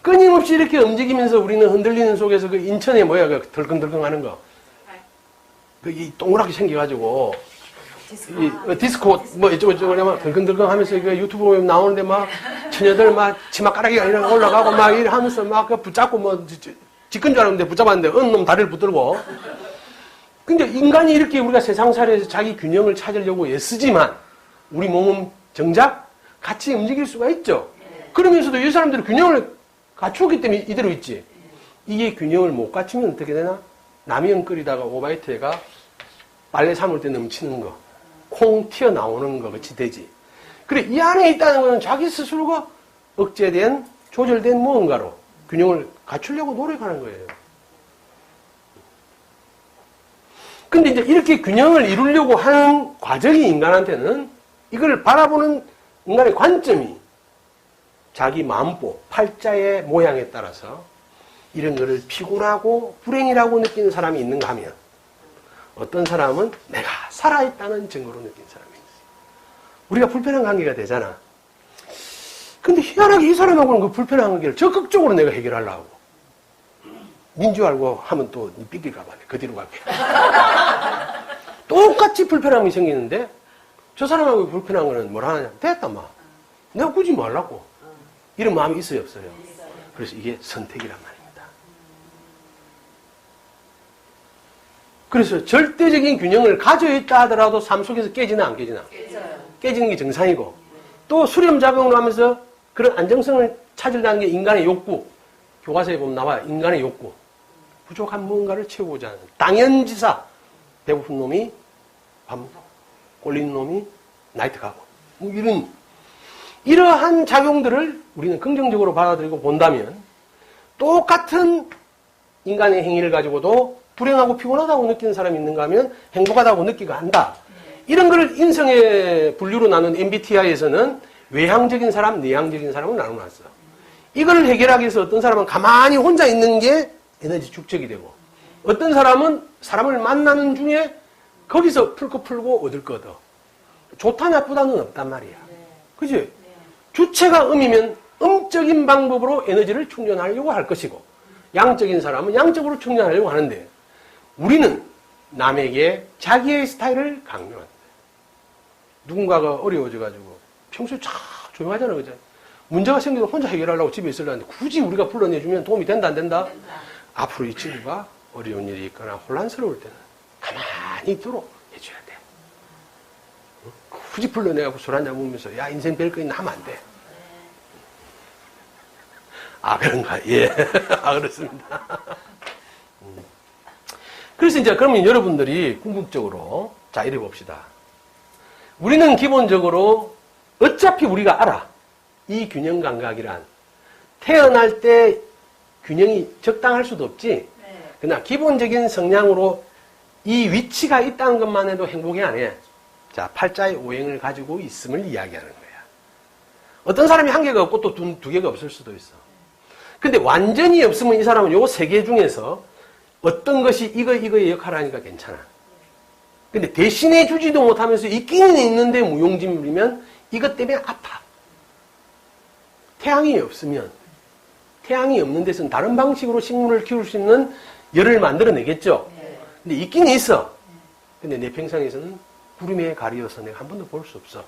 끊임없이 이렇게 움직이면서 우리는 흔들리는 속에서 그 인천에 뭐야 그 덜컹덜컹 하는 거. 그 이 동그랗게 생겨가지고 디스코 뭐 이쪽저쪽 막 덜컹덜컹 하면서 그 유튜브 보면 나오는데 막 처녀들 막 치마가락이가 이렇게 올라가고 막 이래 하면서 막 붙잡고 뭐 지끈 줄 알았는데 붙잡았는데 어느 놈 다리를 붙들고. 근데 인간이 이렇게 우리가 세상살이에서 자기 균형을 찾으려고 애쓰지만 우리 몸은 정작 같이 움직일 수가 있죠. 그러면서도 이 사람들은 균형을 갖추었기 때문에 이대로 있지. 이게 균형을 못 갖추면 어떻게 되나? 라면 끓이다가 오바이트가 빨래 삶을 때 넘치는 거, 콩 튀어나오는 거 같이 되지. 그래, 이 안에 있다는 것은 자기 스스로가 억제된, 조절된 무언가로 균형을 갖추려고 노력하는 거예요. 근데 이제 이렇게 균형을 이루려고 하는 과정이 인간한테는 이걸 바라보는 인간의 관점이 자기 마음보, 팔자의 모양에 따라서 이런 거를 피곤하고 불행이라고 느끼는 사람이 있는가 하면 어떤 사람은 내가 살아있다는 증거로 느끼는 사람이 있어요. 우리가 불편한 관계가 되잖아. 근데 희한하게 이 사람하고는 그 불편한 관계를 적극적으로 내가 해결하려고. 민주 알고 하면 또 삐낄까 봐. 그 뒤로 갈게. 똑같이 불편함이 생기는데 저 사람하고 불편한 거는 뭐라 하냐. 됐다 마. 내가 굳이 뭐 하려고. 이런 마음이 있어요 없어요? 그래서 이게 선택이란 말입니다. 그래서 절대적인 균형을 가져 있다 하더라도 삶 속에서 깨지나 안 깨지나? 깨지는 게 정상이고 또 수렴작용을 하면서 그런 안정성을 찾으려는 게 인간의 욕구. 교과서에 보면 나와요. 인간의 욕구. 부족한 무언가를 채우고자 하는 당연지사. 배고픈 놈이 밥 먹고 꼴린 놈이 나이트 가고 뭐 이러한 작용들을 우리는 긍정적으로 받아들이고 본다면 똑같은 인간의 행위를 가지고도 불행하고 피곤하다고 느끼는 사람이 있는가 하면 행복하다고 느끼고 한다. 이런 걸 인성의 분류로 나눈 MBTI에서는 외향적인 사람, 내향적인 사람을 나눠놨어. 이걸 해결하기 위해서 어떤 사람은 가만히 혼자 있는 게 에너지 축적이 되고 어떤 사람은 사람을 만나는 중에 거기서 풀 거 풀고 얻을 거 얻어. 좋다 나쁘다는 없단 말이야. 그치? 주체가 음이면 음적인 방법으로 에너지를 충전하려고 할 것이고 양적인 사람은 양적으로 충전하려고 하는데 우리는 남에게 자기의 스타일을 강요한다. 누군가가 어려워져가지고 평소에 참 조용하잖아. 그죠? 문제가 생겨도 혼자 해결하려고 집에 있으려는데 굳이 우리가 불러내주면 도움이 된다 안 된다? 앞으로 이 친구가 어려운 일이 있거나 혼란스러울 때는 가만히 있도록 해줘야 돼. 굳이 불러내고 술 한잔 먹으면서 야 인생 별 거 있나 하면 안 돼. 아 그런가? 예. 아 그렇습니다. 그래서 이제 그러면 여러분들이 궁극적으로 자 이래 봅시다. 우리는 기본적으로 어차피 우리가 알아. 이 균형 감각이란 태어날 때 균형이 적당할 수도 없지. 그러나 기본적인 성향으로 이 위치가 있다는 것만 해도 행복이 아니에요. 자, 팔자의 오행을 가지고 있음을 이야기하는 거야. 어떤 사람이 한 개가 없고 또 두 개가 없을 수도 있어. 근데 완전히 없으면 이 사람은 요 세 개 중에서 어떤 것이 이거의 역할을 하니까 괜찮아. 근데 대신해 주지도 못하면서 있기는 있는데 무용지물이면 이것 때문에 아파. 태양이 없으면, 태양이 없는 데서는 다른 방식으로 식물을 키울 수 있는 열을 만들어내겠죠. 근데 있긴 있어. 근데 내 평상에서는 구름에 가리어서 내가 한 번도 볼 수 없어.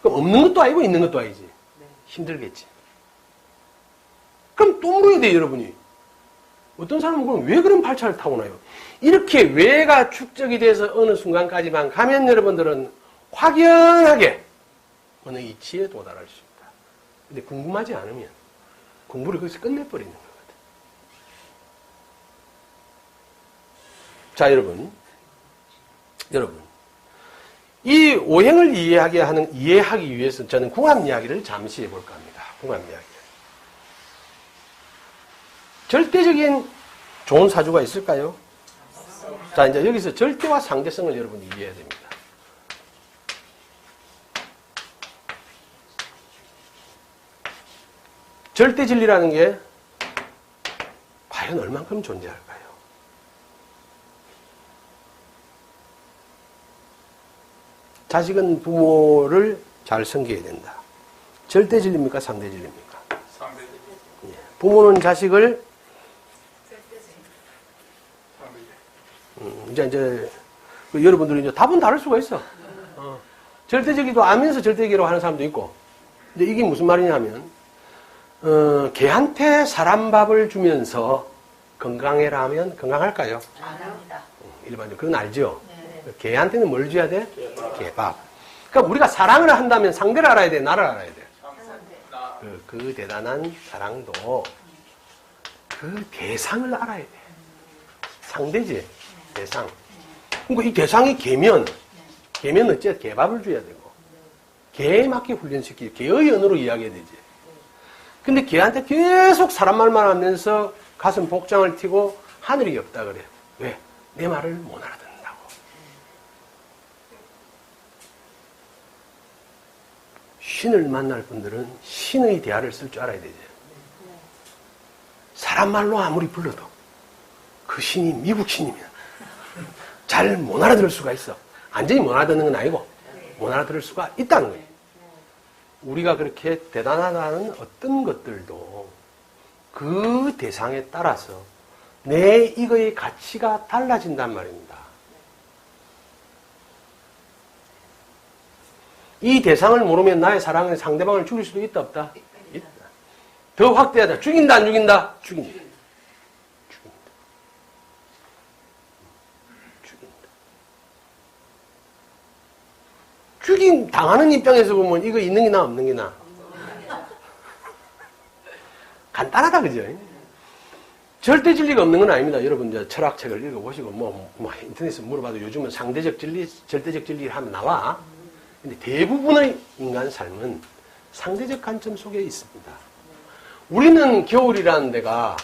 그럼 없는 것도 아니고 있는 것도 아니지. 힘들겠지. 그럼 또 물어야 돼, 여러분이. 어떤 사람은 그럼 왜 그런 발차를 타고나요? 이렇게 왜가 축적이 돼서 어느 순간까지만 가면 여러분들은 확연하게 어느 이치에 도달할 수 있다. 근데 궁금하지 않으면 공부를 거기서 끝내버리는 거거든. 자, 여러분. 이 오행을 이해하기 위해서 저는 궁합 이야기를 잠시 해볼까 합니다. 궁합 이야기. 절대적인 좋은 사주가 있을까요? 자, 이제 여기서 절대와 상대성을 여러분이 이해해야 됩니다. 절대 진리라는 게 과연 얼만큼 존재할까요? 자식은 부모를 잘 섬겨야 된다. 절대 진리입니까? 상대 진리입니까? 상대 진리. 부모는 자식을 이제 여러분들이 이제 답은 다를 수가 있어. 절대적이도 알면서 절대적이라고 하는 사람도 있고. 근데 이게 무슨 말이냐면, 개한테 사람 밥을 주면서 건강해라 하면 건강할까요? 안 합니다. 일반적으로. 그건 알죠? 네. 개한테는 뭘 줘야 돼? 개밥. 그러니까 우리가 사랑을 한다면 상대를 알아야 돼? 나를 알아야 돼? 그 대단한 사랑도 그 대상을 알아야 돼. 상대지? 대상. 그러니까 이 대상이 개면 어째 개밥을 줘야 되고, 개에 맞게 훈련시키고, 개의 언어로 이야기해야 되지. 근데 개한테 계속 사람 말만 하면서 가슴 복장을 튀고 하늘이 없다 그래. 왜? 내 말을 못 알아듣는다고. 신을 만날 분들은 신의 대화를 쓸 줄 알아야 되지. 사람 말로 아무리 불러도 그 신이 미국 신이면 잘 못 알아들을 수가 있어. 완전히 못 알아듣는 건 아니고 못 알아들을 수가 있다는 거예요. 우리가 그렇게 대단하다는 어떤 것들도 그 대상에 따라서 내 이거의 가치가 달라진단 말입니다. 이 대상을 모르면 나의 사랑은 상대방을 죽일 수도 있다, 없다? 있다. 더 확대하자. 죽인다, 안 죽인다? 죽인다. 죽임 당하는 입장에서 보면 이거 있는 게 나, 없는 게 나? 간단하다, 그죠? 절대 진리가 없는 건 아닙니다. 여러분, 이제 철학책을 읽어보시고, 인터넷에서 물어봐도 요즘은 상대적 진리, 절대적 진리 하면 나와. 근데 대부분의 인간 삶은 상대적 관점 속에 있습니다. 우리는 겨울이라는 데가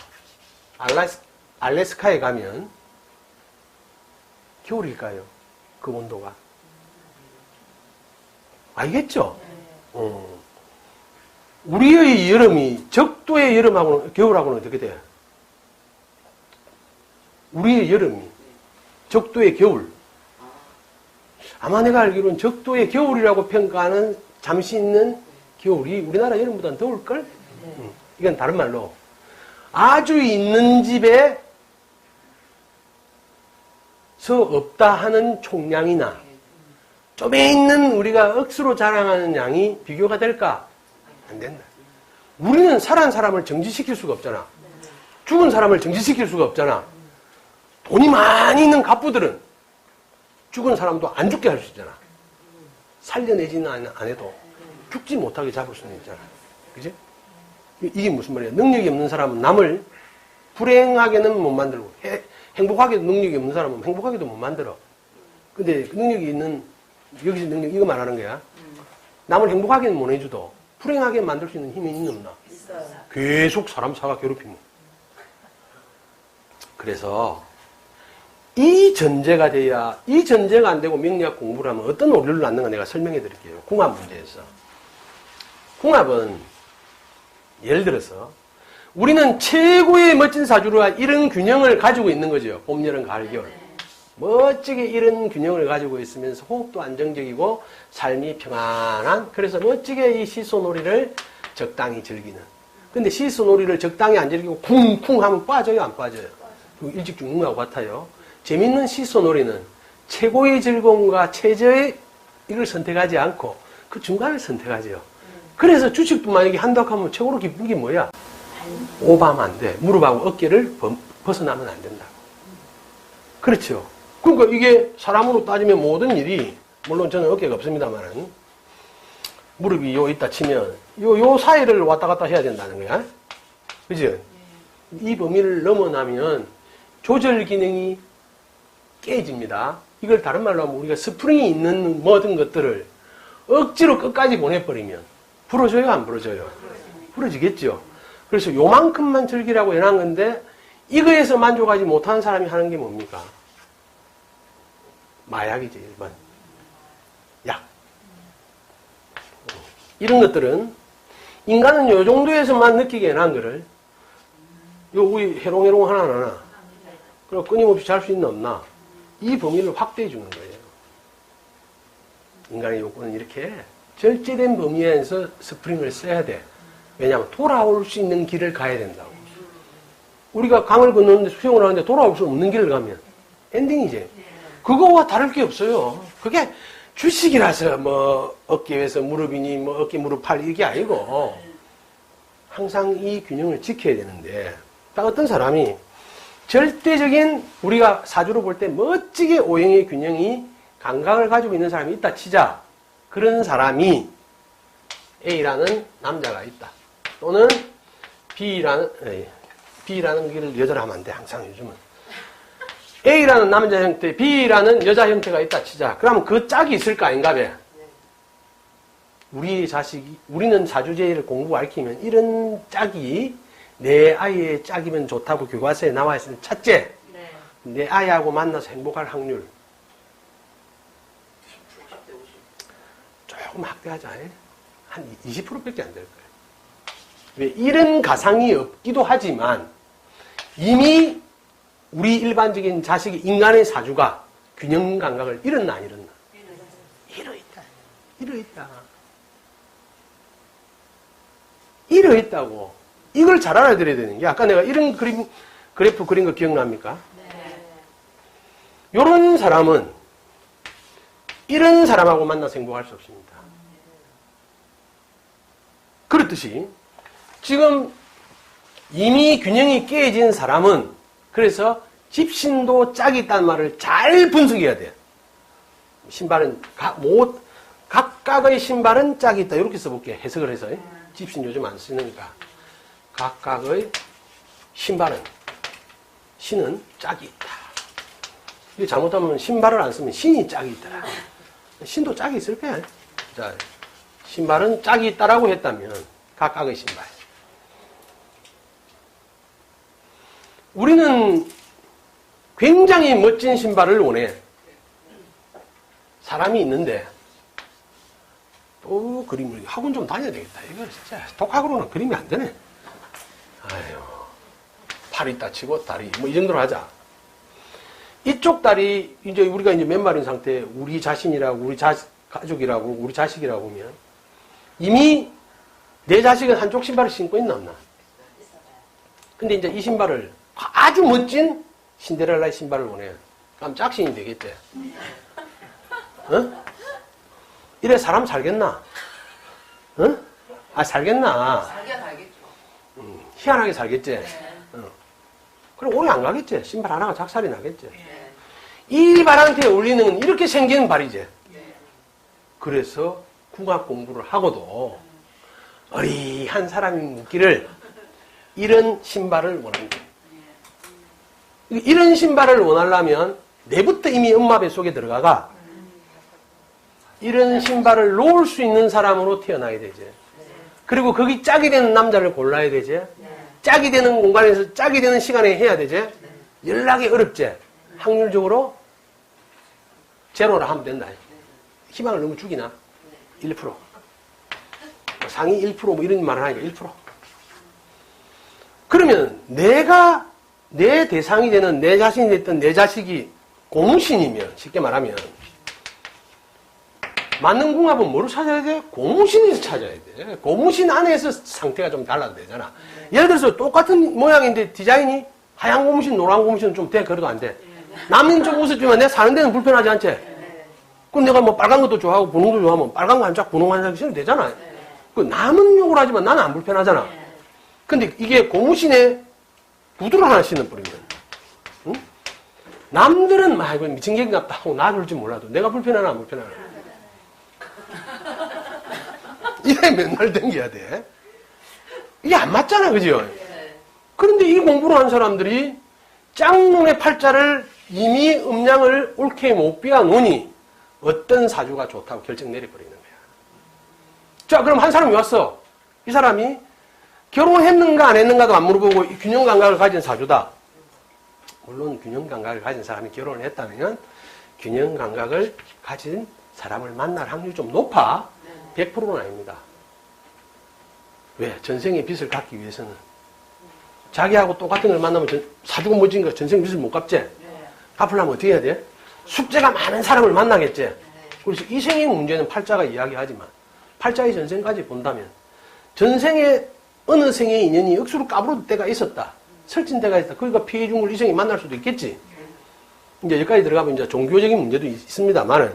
알래스카에 가면 겨울일까요? 그 온도가. 알겠죠? 우리의 여름이 적도의 여름하고는, 겨울하고는 어떻게 돼요? 우리의 여름이 적도의 겨울. 아마 내가 알기로는 적도의 겨울이라고 평가하는 잠시 있는 겨울이 우리나라 여름보다는 더울걸? 이건 다른 말로 아주 있는 집에서 없다 하는 총량이나 좀에 있는 우리가 억수로 자랑하는 양이 비교가 될까? 안 된다. 우리는 살아난 사람을 정지시킬 수가 없잖아. 죽은 사람을 정지시킬 수가 없잖아. 돈이 많이 있는 갑부들은 죽은 사람도 안 죽게 할 수 있잖아. 살려내지는 안 해도 죽지 못하게 잡을 수는 있잖아. 그지? 이게 무슨 말이야? 능력이 없는 사람은 남을 불행하게는 못 만들고, 행복하게도 능력이 없는 사람은 행복하게도 못 만들어. 근데 그 능력이 있는, 여기서 능력, 이거 말하는 거야. 남을 행복하게는 못 해줘도 불행하게 만들 수 있는 힘이 있는 없나? 있어요. 계속 사람 사가 괴롭히면. 그래서 이 전제가 돼야, 이 전제가 안 되고 명리학 공부를 하면 어떤 오류를 낳는가 내가 설명해 드릴게요. 궁합 문제에서. 궁합은 예를 들어서 우리는 최고의 멋진 사주라 이런 균형을 가지고 있는 거죠. 봄, 여름, 가을, 겨울. 멋지게 이런 균형을 가지고 있으면서 호흡도 안정적이고 삶이 평안한, 그래서 멋지게 이 시소놀이를 적당히 즐기는. 근데 시소놀이를 적당히 안 즐기고 쿵쿵 하면 빠져요, 안 빠져요? 일찍 죽는 것하고 같아요. 재밌는 시소놀이는 최고의 즐거움과 최저의 이걸 선택하지 않고 그 중간을 선택하죠. 그래서 주식뿐만 아니라 한다고 하면 최고로 기쁜 게 뭐야? 오버하면 안 돼. 무릎하고 어깨를 벗어나면 안 된다고. 그렇죠. 그러니까 이게 사람으로 따지면 모든 일이, 물론 저는 어깨가 없습니다만은, 무릎이 요 있다 치면 요 사이를 왔다 갔다 해야 된다는 거야. 그죠? 이 범위를 넘어나면 조절 기능이 깨집니다. 이걸 다른 말로 하면 우리가 스프링이 있는 모든 것들을 억지로 끝까지 보내버리면 부러져요, 안 부러져요? 부러지겠죠. 그래서 요만큼만 즐기라고 해놓은 건데 이거에서 만족하지 못하는 사람이 하는 게 뭡니까? 마약이죠, 1번. 약. 이런 것들은 인간은 요 정도에서만 느끼게 해놓은 거를 우리 해롱해롱 하나 하나 그리고 끊임없이 잘 수 있나 없나 이 범위를 확대해 주는 거예요. 인간의 요구는 이렇게 절제된 범위에서 스프링을 써야 돼. 왜냐하면 돌아올 수 있는 길을 가야 된다고. 우리가 강을 건너는데 수영을 하는데 돌아올 수 없는 길을 가면 엔딩이지. 그거와 다를 게 없어요. 그게 주식이라서 뭐 어깨에서 무릎이니 뭐 어깨 무릎 팔 이게 아니고 항상 이 균형을 지켜야 되는데, 딱 어떤 사람이 절대적인 우리가 사주로 볼 때 멋지게 오형의 균형이 감각을 가지고 있는 사람이 있다 치자. 그런 사람이 A라는 남자가 있다. 또는 B라는 길을 여자로 하면 안 돼. 항상 요즘은. A라는 남자 형태, B라는 여자 형태가 있다 치자. 그러면 그 짝이 있을 거 아닌가 봐. 우리 자식이, 우리는 사주제의를 공부 가르치면 이런 짝이 내 아이의 짝이면 좋다고 교과서에 나와 있으면 첫째, 내 아이하고 만나서 행복할 확률. 조금 확대하자. 한 20%밖에 안 될 거예요. 왜? 이런 가상이 없기도 하지만 이미 우리 일반적인 자식이 인간의 사주가 균형 감각을 잃었나 안 잃었나? 잃어있다. 잃어있다고. 이걸 잘 알아들어야 되는 게, 아까 내가 이런 그래프 그린 거 기억납니까? 네. 요런 사람은 이런 사람하고 만나서 행복할 수 없습니다. 그렇듯이 지금 이미 균형이 깨진 사람은 그래서 집신도 짝이 있다는 말을 잘 분석해야 돼요. 신발은 각각의 신발은 짝이 있다. 이렇게 써볼게요. 해석을 해서. 집신 요즘 안 쓰니까. 각각의 신발은, 신은 짝이 있다. 이게 잘못하면 신발을 안 쓰면 신이 짝이 있더라. 신도 짝이 있을 거야. 자, 신발은 짝이 있다라고 했다면 각각의 신발. 우리는 굉장히 멋진 신발을 원해. 사람이 있는데 또 그림을 학원 좀 다녀야 되겠다. 이거 진짜 독학으로는 그림이 안 되네. 아유, 팔이 다치고 다리 뭐 이 정도로 하자. 이쪽 다리 이제 우리가 이제 맨발인 상태, 우리 자신이라고, 우리 가족이라고, 우리 자식이라고 보면 이미 내 자식은 한쪽 신발을 신고 있나 없나? 근데 이제 이 신발을 아주 멋진 신데렐라의 신발을 원해요. 그럼 짝신이 되겠지. 어? 이래 사람 살겠나? 어? 아, 살겠나? 살겠죠. 희한하게 살겠지? 네. 그럼 오래 안 가겠지? 신발 하나가 작살이 나겠지? 네. 이 발한테 어울리는 이렇게 생긴 발이지? 네. 그래서 궁합 공부를 하고도 어리한 사람이 묻기를 이런 신발을 원한다. 이런 신발을 원하려면 내부터 이미 엄마 뱃속에 들어가가 이런 신발을 놓을 수 있는 사람으로 태어나야 되지. 그리고 거기 짝이 되는 남자를 골라야 되지. 짝이 되는 공간에서 짝이 되는 시간에 해야 되지. 연락이 어렵지. 확률적으로 제로라 하면 된다. 희망을 너무 죽이나? 1%. 상위 1% 이런 말을 하니까 1%. 그러면 내가 내 대상이 되는 내 자신이 됐던 내 자식이 고무신이면, 쉽게 말하면, 맞는 궁합은 뭐를 찾아야 돼? 고무신에서 찾아야 돼. 고무신 안에서 상태가 좀 달라도 되잖아. 예를 들어서 똑같은 모양인데 디자인이 하얀 고무신, 노란 고무신은 좀 돼. 그래도 안 돼. 남인 좀 웃어주면 내가 사는 데는 불편하지 않지? 그럼 내가 뭐 빨간 것도 좋아하고 분홍도 좋아하면 빨간 거 한 짝, 분홍 한 짝 쓰면 되잖아. 그 남은 욕을 하지만 나는 안 불편하잖아. 근데 이게 고무신에 구두를 하나 신어버리면, 응? 남들은 막 이거 미친 개 같다 하고 놔둘지 몰라도 내가 불편하나 안 불편하나. 이래 맨날 댕겨야 돼. 이게 안 맞잖아, 그죠? 그런데 이 공부를 한 사람들이 짝눈의 팔자를 이미 음량을 옳게 못 비워 놓으니 어떤 사주가 좋다고 결정 내려버리는 거야. 자, 그럼 한 사람이 왔어. 이 사람이 결혼했는가 안 했는가도 안 물어보고 균형 감각을 가진 사주다. 물론 균형 감각을 가진 사람이 결혼을 했다면 균형 감각을 가진 사람을 만날 확률이 좀 높아. 100%는 아닙니다. 왜? 전생의 빚을 갚기 위해서는. 자기하고 똑같은 걸 만나면 사주가 멋지니까 전생 빚을 못 갚지? 갚으려면 어떻게 해야 돼? 숙제가 많은 사람을 만나겠지? 그래서 이 생의 문제는 팔자가 이야기하지만 팔자의 전생까지 본다면 전생에 어느 생의 인연이 억수로 까부러질 때가 있었다. 설친 때가 있다. 그러니까 피해 준 걸 이 생에 만날 수도 있겠지. 이제 여기까지 들어가면 이제 종교적인 문제도 있습니다만은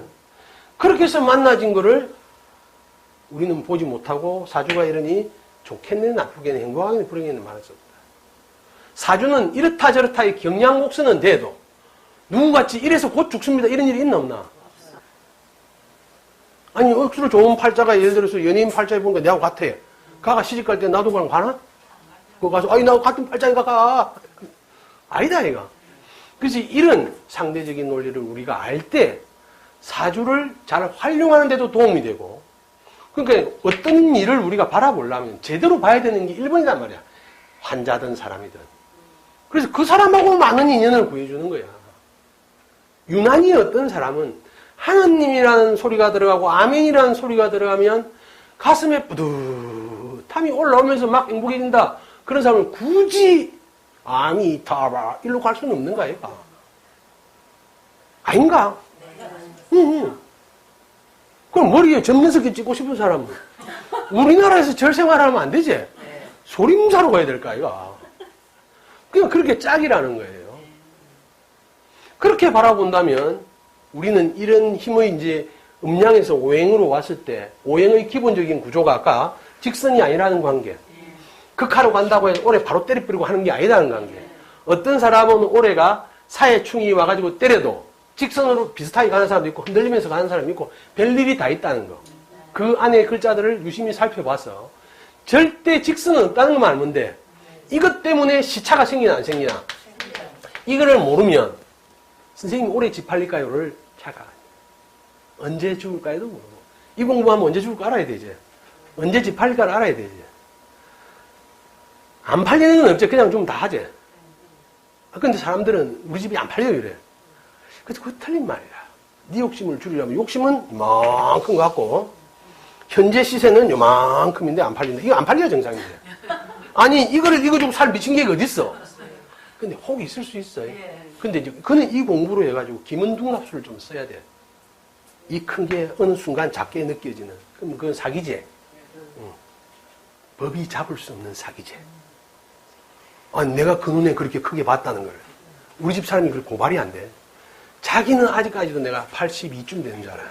그렇게 해서 만나진 거를 우리는 보지 못하고 사주가 이러니 좋겠네, 나쁘겠네, 행복하겠네, 불행하겠네 말할 수 없다. 사주는 이렇다 저렇다의 경량곡선은 돼도 누구같이 이래서 곧 죽습니다. 이런 일이 있나 없나? 아니 억수로 좋은 팔자가 예를 들어서 연예인 팔자에 보니까 내하고 같아. 가가 시집갈 때 나도 그냥 가나? 그거 가서 아니 나하고 같은 팔자인가 가. 아니다 이거. 그래서 이런 상대적인 논리를 우리가 알 때 사주를 잘 활용하는 데도 도움이 되고 그러니까 어떤 일을 우리가 바라보려면 제대로 봐야 되는 게 1번이란 말이야. 환자든 사람이든. 그래서 그 사람하고 많은 인연을 구해주는 거야. 유난히 어떤 사람은 하느님이라는 소리가 들어가고 아멘이라는 소리가 들어가면 가슴에 뿌듯함이 올라오면서 막 행복해진다. 그런 사람은 굳이 아미타바 일로 갈 수는 없는 거야. 얘가. 아닌가? 응. 그럼 머리에 전면석기 찍고 싶은 사람은 우리나라에서 절 생활하면 안 되지? 소림사로 가야 될까, 이거? 그냥 그렇게 짝이라는 거예요. 그렇게 바라본다면 우리는 이런 힘의 이제 음량에서 오행으로 왔을 때 오행의 기본적인 구조가 아까 직선이 아니라는 관계. 극하로 간다고 해서 오래 바로 때려버리고 하는 게 아니라는 관계. 어떤 사람은 오래가 사해충이 와가지고 때려도 직선으로 비슷하게 가는 사람도 있고 흔들리면서 가는 사람이 있고 별일이 다 있다는 거. 그 안에 글자들을 유심히 살펴봐서 절대 직선은 없다는 것만 알면 돼. 이것 때문에 시차가 생기나 안 생기나. 이거를 모르면 선생님이 오래 집팔릴까요를 차가 언제 죽을까요도 모르고 이 공부하면 언제 죽을까 알아야 되지. 언제 집팔릴까를 알아야 되지. 안 팔리는 건 없지. 그냥 좀 다 하지. 근데 사람들은 우리 집이 안 팔려요 이래. 그래서 그거 틀린 말이야. 네 욕심을 줄이려면 욕심은 이만큼 갖고 현재 시세는 요만큼인데 안 팔린다. 이거 안 팔려야 정상이지. 아니 이거 주고 살 미친 게 어딨어. 근데 혹이 있을 수 있어요. 근데 이제 그는 이 공부로 해가지고 기문둥합수를 좀 써야 돼. 이 큰 게 어느 순간 작게 느껴지는. 그럼 그건 사기제. 법이 잡을 수 없는 사기제. 아니 내가 그 눈에 그렇게 크게 봤다는 걸. 우리 집 사람이 그걸 고발이 안 돼. 자기는 아직까지도 내가 82쯤 되는 줄 알아.